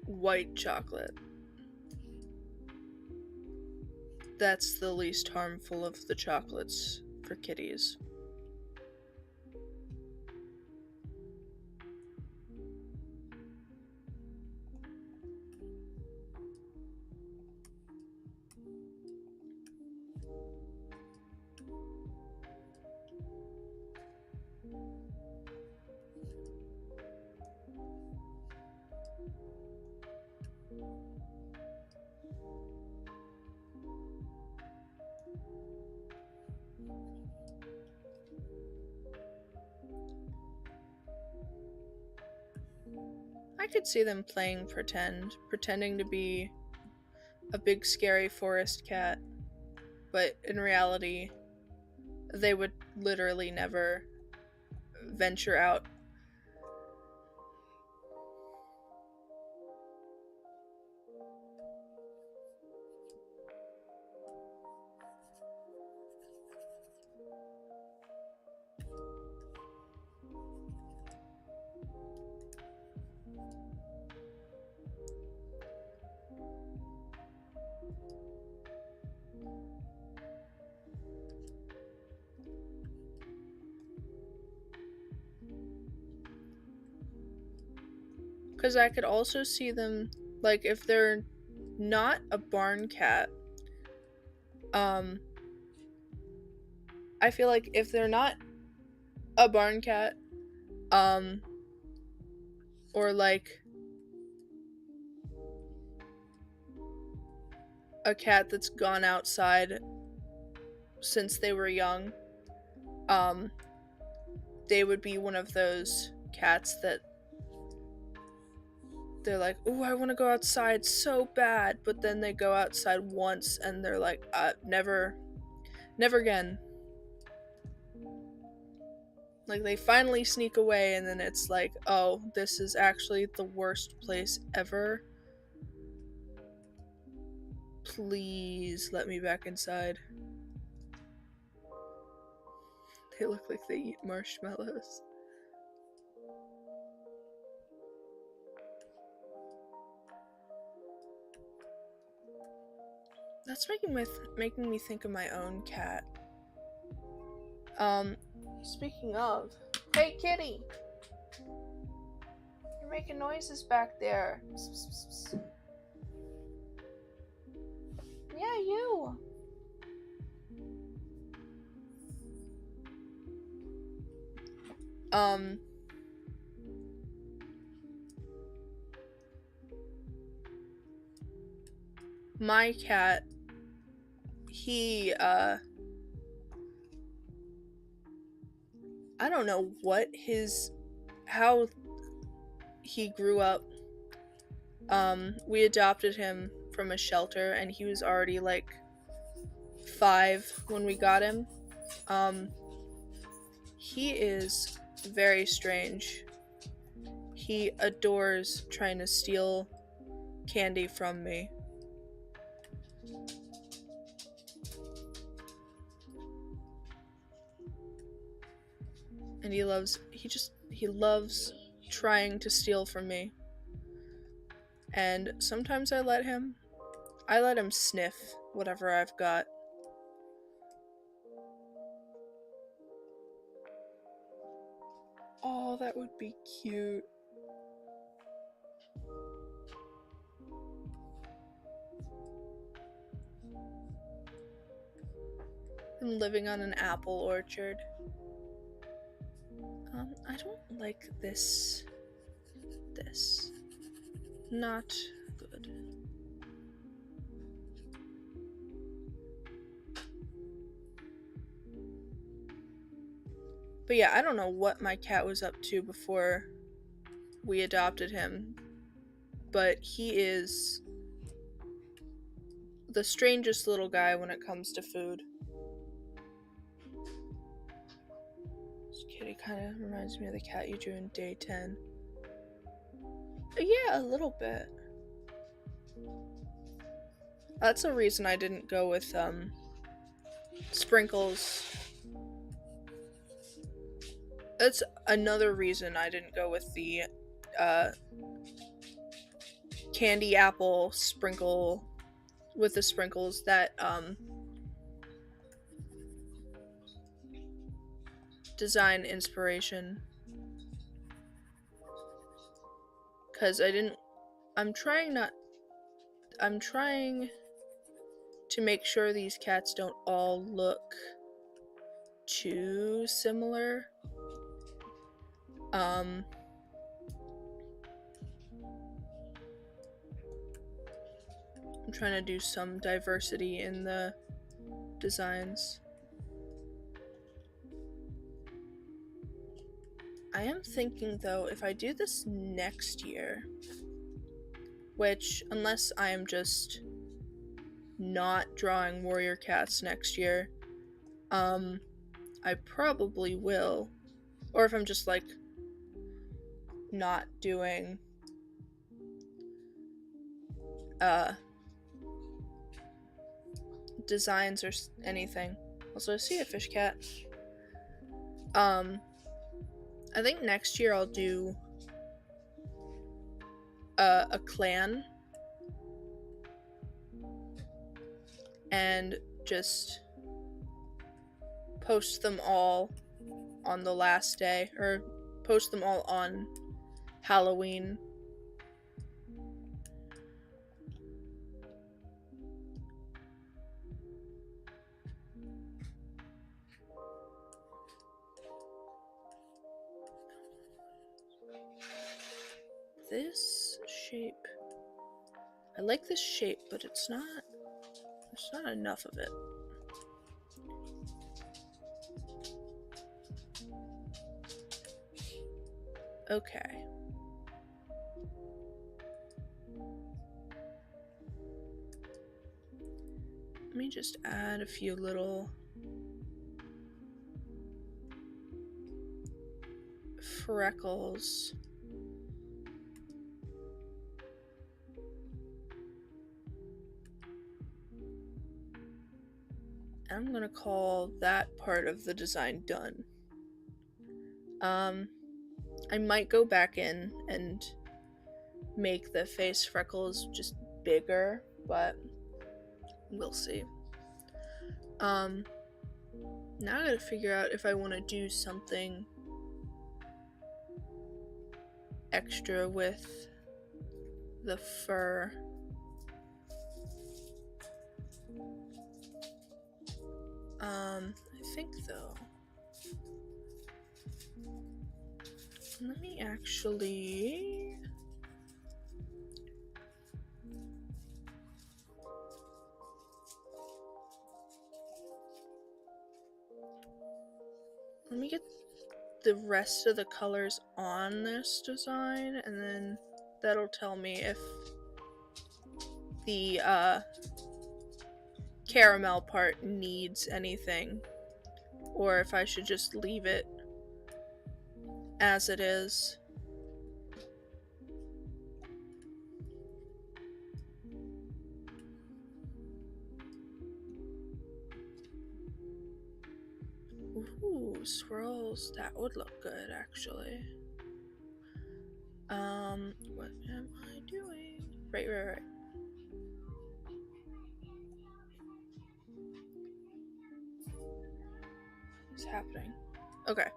White chocolate. That's the least harmful of the chocolates for kitties. I could see them playing pretending to be a big scary forest cat, but in reality, they would literally never venture out. Because I could also see them, like, if they're not a barn cat, I feel like if they're not a barn cat, or like a cat that's gone outside since they were young, they would be one of those cats that they're like, oh, I want to go outside so bad, but then they go outside once and they're like, never again. Like, they finally sneak away and then it's like, oh, this is actually the worst place ever. Please let me back inside. They look like they eat marshmallows. That's making me think of my own cat. Speaking of, hey kitty, you're making noises back there. Psst, psst, psst. Yeah, you. My cat, he, I don't know how he grew up. We adopted him from a shelter and he was already like 5 when we got him. He is very strange. He adores trying to steal candy from me. And he loves trying to steal from me. And sometimes I let him sniff whatever I've got. Oh, that would be cute. I'm living on an apple orchard. I don't like this. Not good. But yeah, I don't know what my cat was up to before we adopted him, but he is the strangest little guy when it comes to food. This kitty kind of reminds me of the cat you drew in day 10. Yeah, a little bit. That's a reason I didn't go with Sprinkles. That's another reason I didn't go with the candy apple sprinkle with the sprinkles that design inspiration, because I'm trying to make sure these cats don't all look too similar. I'm trying to do some diversity in the designs. I am thinking, though, if I do this next year, which, unless I am just not drawing warrior cats next year, I probably will. Or if I'm just, like, not doing designs or anything. Also, I see a fish cat. I think next year I'll do a clan and just post them all on the last day, or post them all on Halloween, this shape. I like this shape, but there's not enough of it. Okay. Let me just add a few little freckles. I'm gonna call that part of the design done. I might go back in and make the face freckles just bigger, but we'll see. Now I gotta figure out if I want to do something extra with the fur. I think though. Let me actually... Let me get the rest of the colors on this design, and then that'll tell me if the caramel part needs anything, or if I should just leave it as it is. Ooh, swirls. That would look good, actually. What am I doing? Right. What's happening? Okay.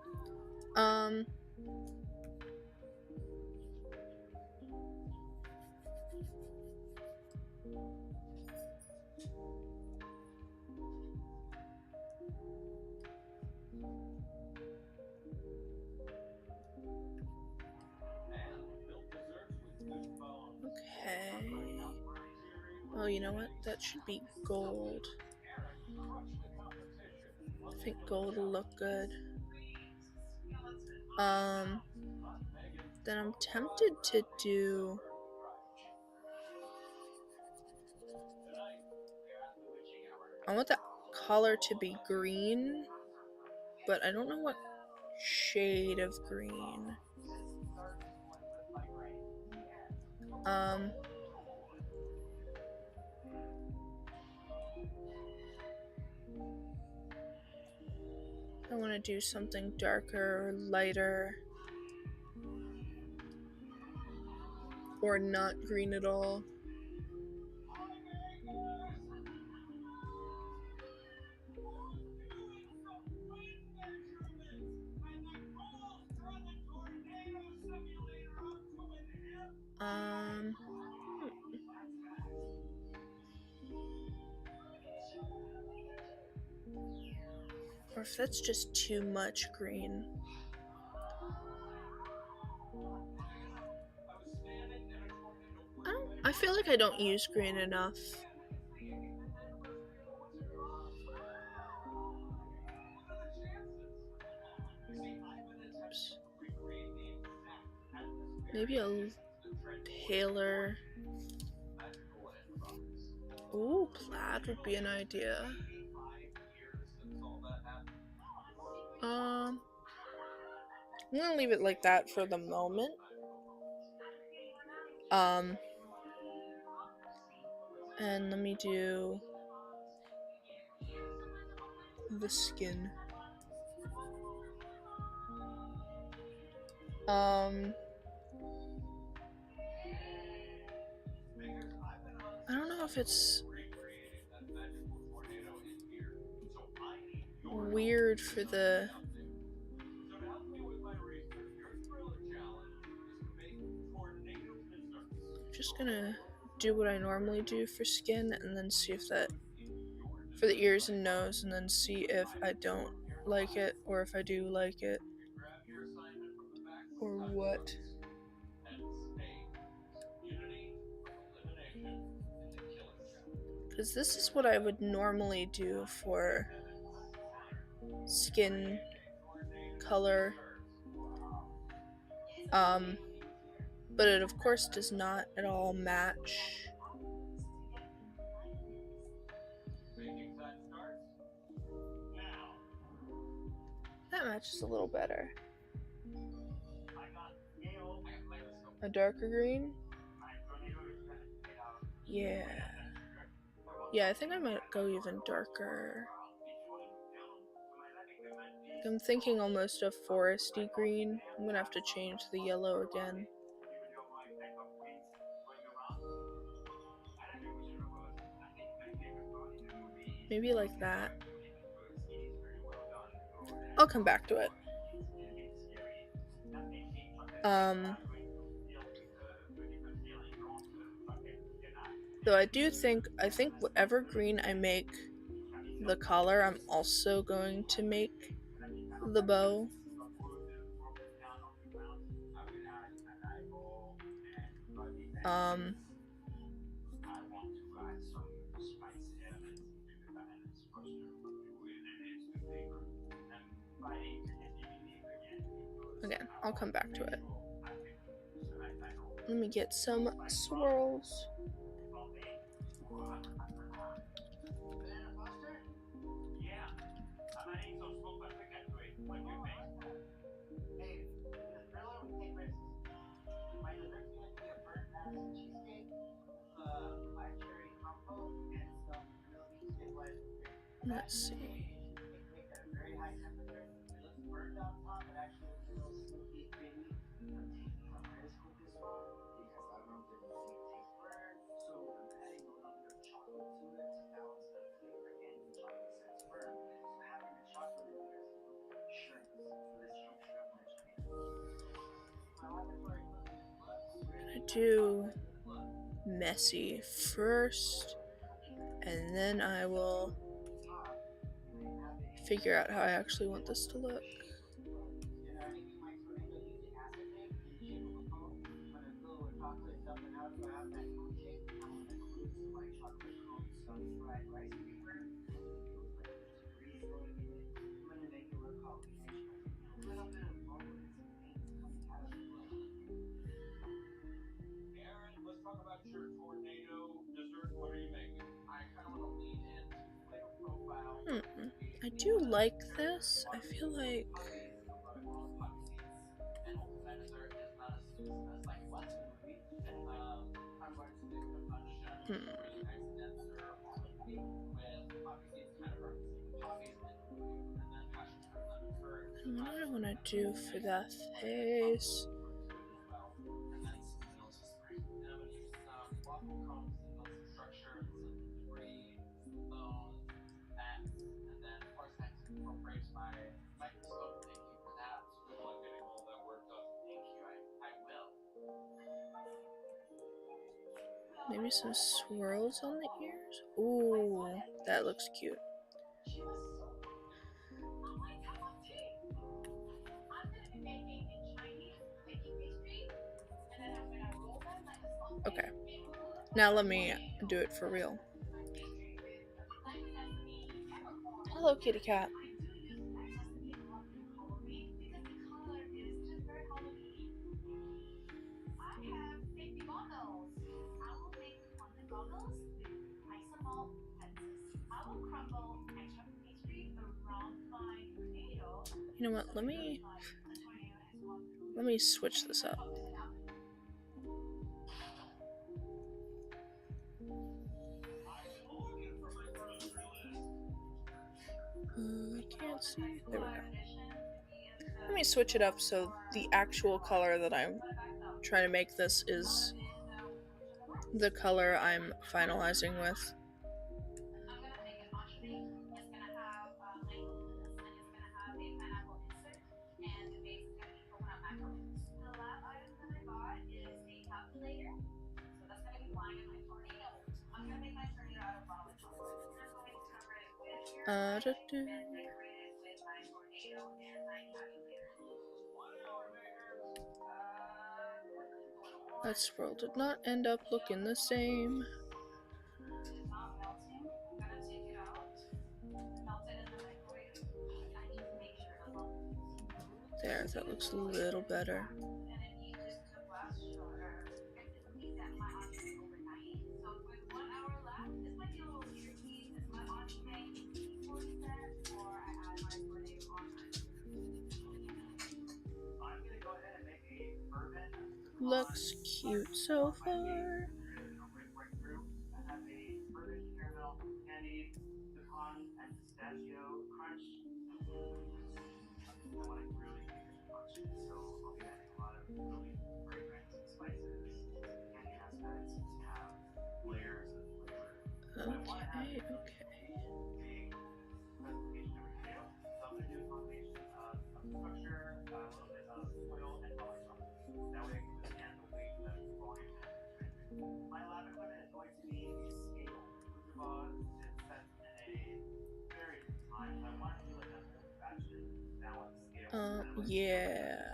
Okay. Oh, you know what? That should be gold. I think gold will look good. Then I'm tempted to do... I want that color to be green, but I don't know what shade of green. I want to do something darker or lighter, or not green at all. Or if that's just too much green. I feel like I don't use green enough. Oops. Maybe a paler... Ooh, plaid would be an idea. I'm gonna leave it like that for the moment. And let me do the skin. I don't know if it's weird for the... I'm just gonna do what I normally do for skin, and then see if that... for the ears and nose, and then see if I don't like it, or if I do like it, or what. Because this is what I would normally do for skin color. But it of course does not at all match. That matches a little better. A darker green? Yeah. Yeah, I think I might go even darker. I'm thinking almost a foresty green. I'm gonna have to change the yellow again. Maybe like that. I'll come back to it. Though I think whatever green I make the collar, I'm also going to make the bow. Again, I'll come back to it. Let me get some swirls. Let's see. I'm gonna do messy first, and then I will figure out how I actually want this to look. I do like this. I feel like what do I want to do for the face? Maybe some swirls on the ears? Ooh, that looks cute. Okay, now let me do it for real. Hello, kitty cat. You know what, let me switch this up. I can't see. There we go. Let me switch it up so the actual color that I'm trying to make this is the color I'm finalizing with. That swirl did not end up looking the same. There, that looks a little better. Looks cute so far. Okay, okay. Yeah.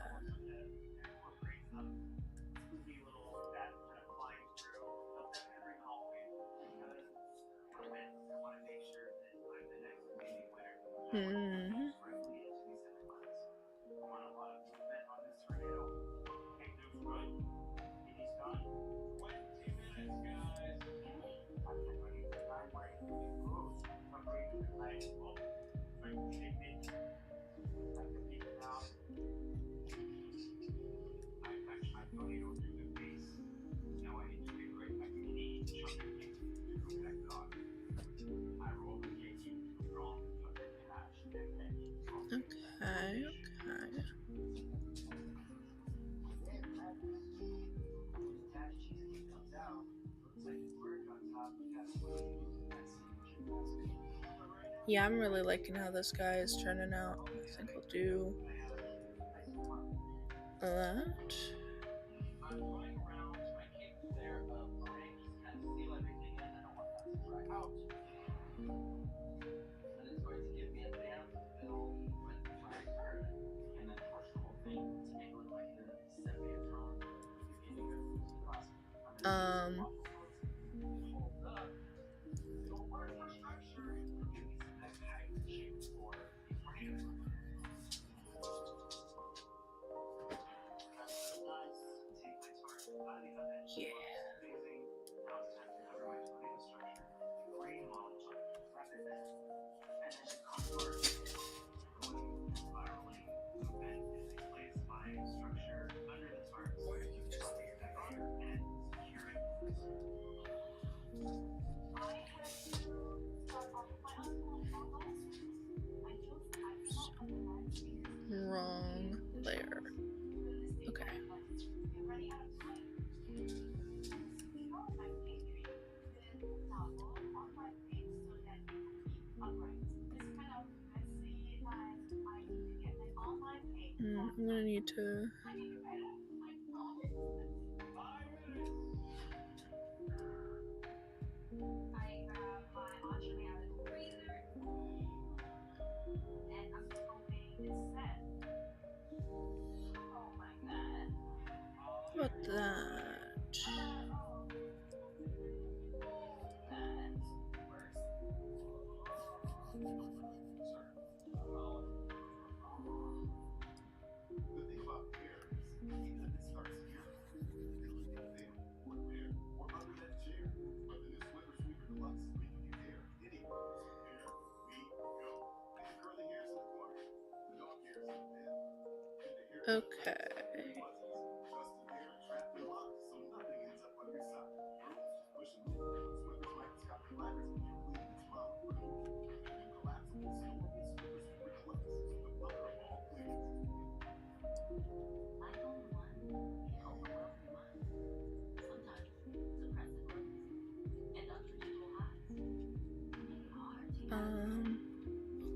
Okay, okay. Yeah, I'm really liking how this guy is turning out. I think I'll do that. Yeah. Wrong layer. Okay. I'm gonna need to... How about that? Okay.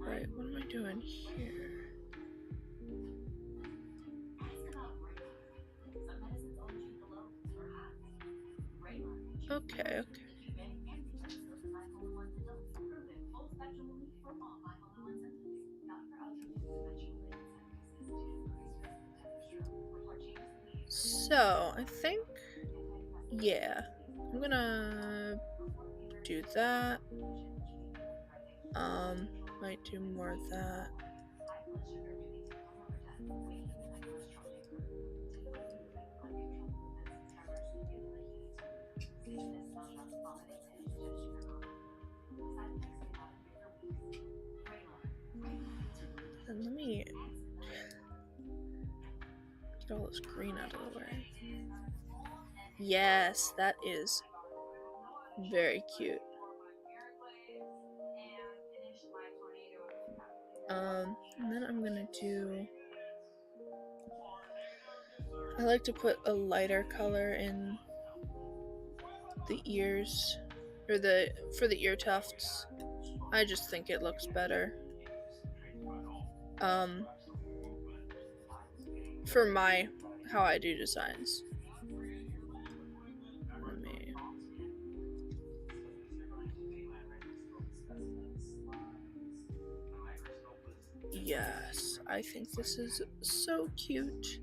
Right, what am I doing here? Okay, okay. So, I think Yeah, I'm gonna do that. Might do more of that. And let me get all this green out of the way. Yes, that is very cute. And then I'm gonna do, I like to put a lighter color in the ears, or for the ear tufts. I just think it looks better. For how I do designs. Yes, I think this is so cute.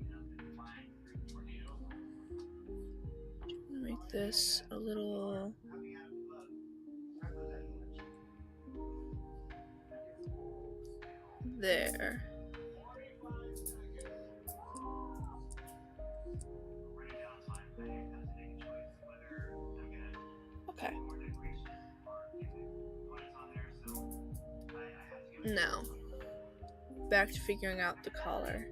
Make this a little there. Okay. Now, back to figuring out the collar.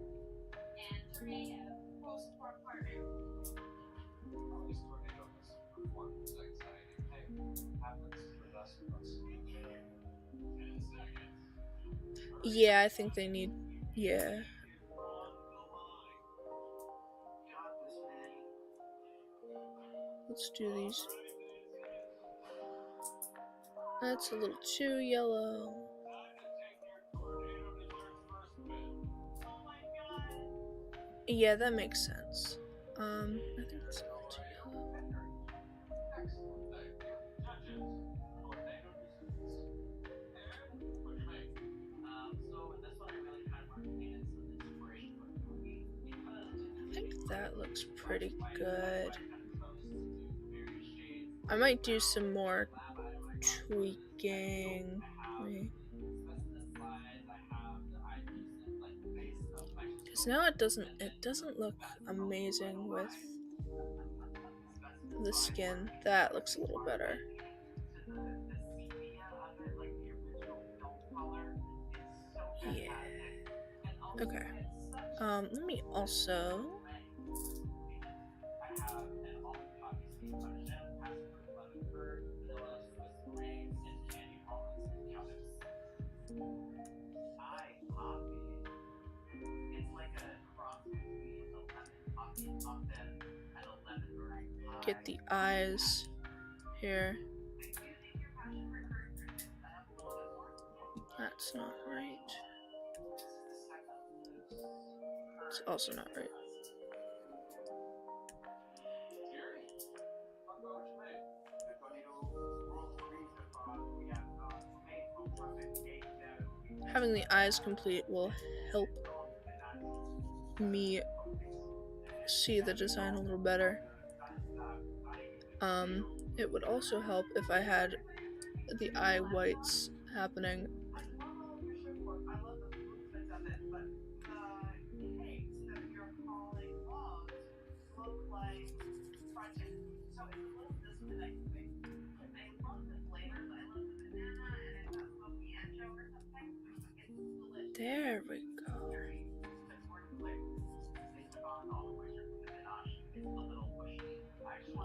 Yeah, I think they need, yeah. Let's do these. That's a little too yellow. Yeah, that makes sense. I think it's a little too yellow. I think that looks pretty good. I might do some more tweaking. Because now it doesn't look amazing with the skin. That looks a little better. Yeah. Okay. Let me also get the eyes here. That's not right. It's also not right. Having the eyes complete will help me see the design a little better. It would also help if I had the eye whites happening. There we go.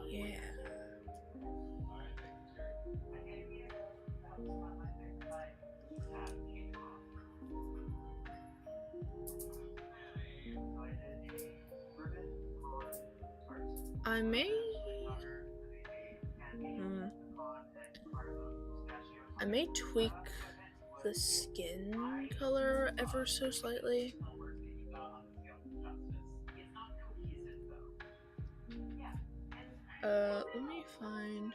Yeah. I may tweak the skin color ever so slightly. Let me find.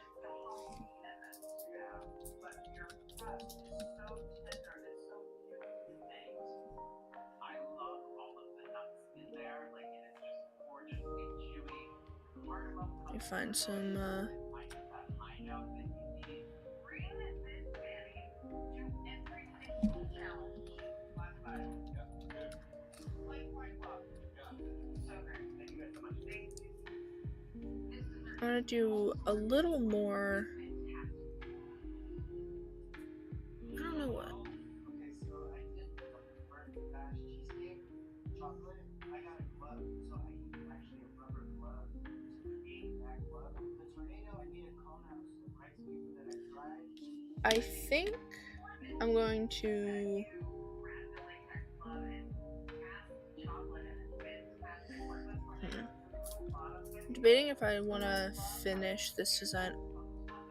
me find some I'm gonna do a little more. I don't know what. I think I'm going to debating if I want to finish this design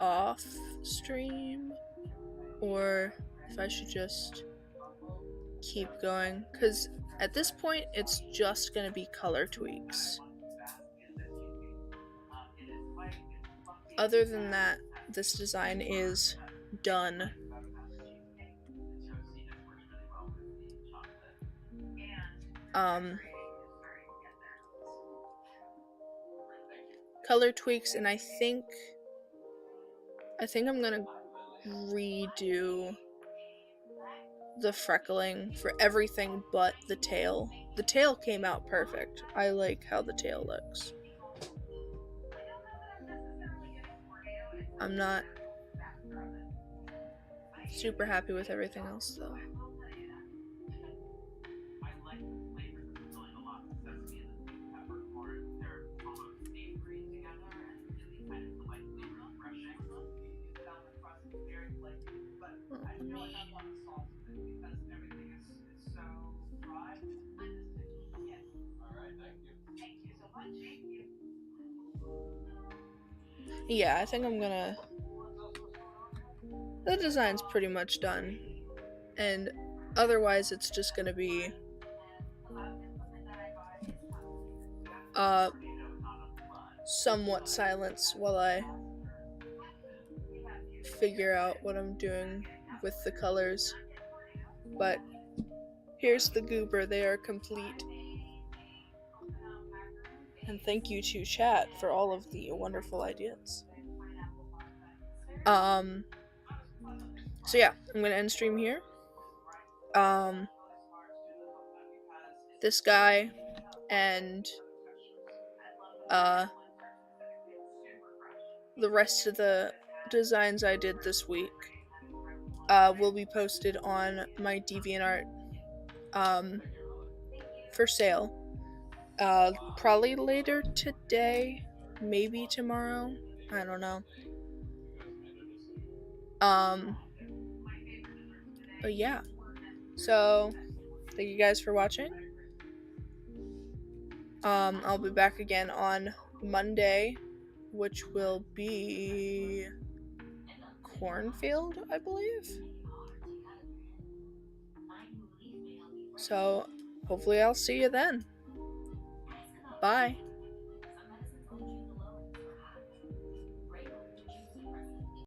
off stream or if I should just keep going, because at this point it's just gonna be color tweaks. Other than that, this design is done. Color tweaks, and I think I'm gonna redo the freckling for everything but the tail. The tail came out perfect. I like how the tail looks. I'm not super happy with everything else though. Yeah, I think I'm gonna... The design's pretty much done. And otherwise it's just gonna be somewhat silence while I figure out what I'm doing with the colors. But here's the goober, they are complete. And thank you to chat for all of the wonderful ideas. So yeah, I'm gonna end stream here. This guy and the rest of the designs I did this week will be posted on my DeviantArt for sale. Probably later today, maybe tomorrow. I don't know. But yeah. So thank you guys for watching. I'll be back again on Monday, which will be cornfield, I believe. So hopefully I'll see you then. Bye.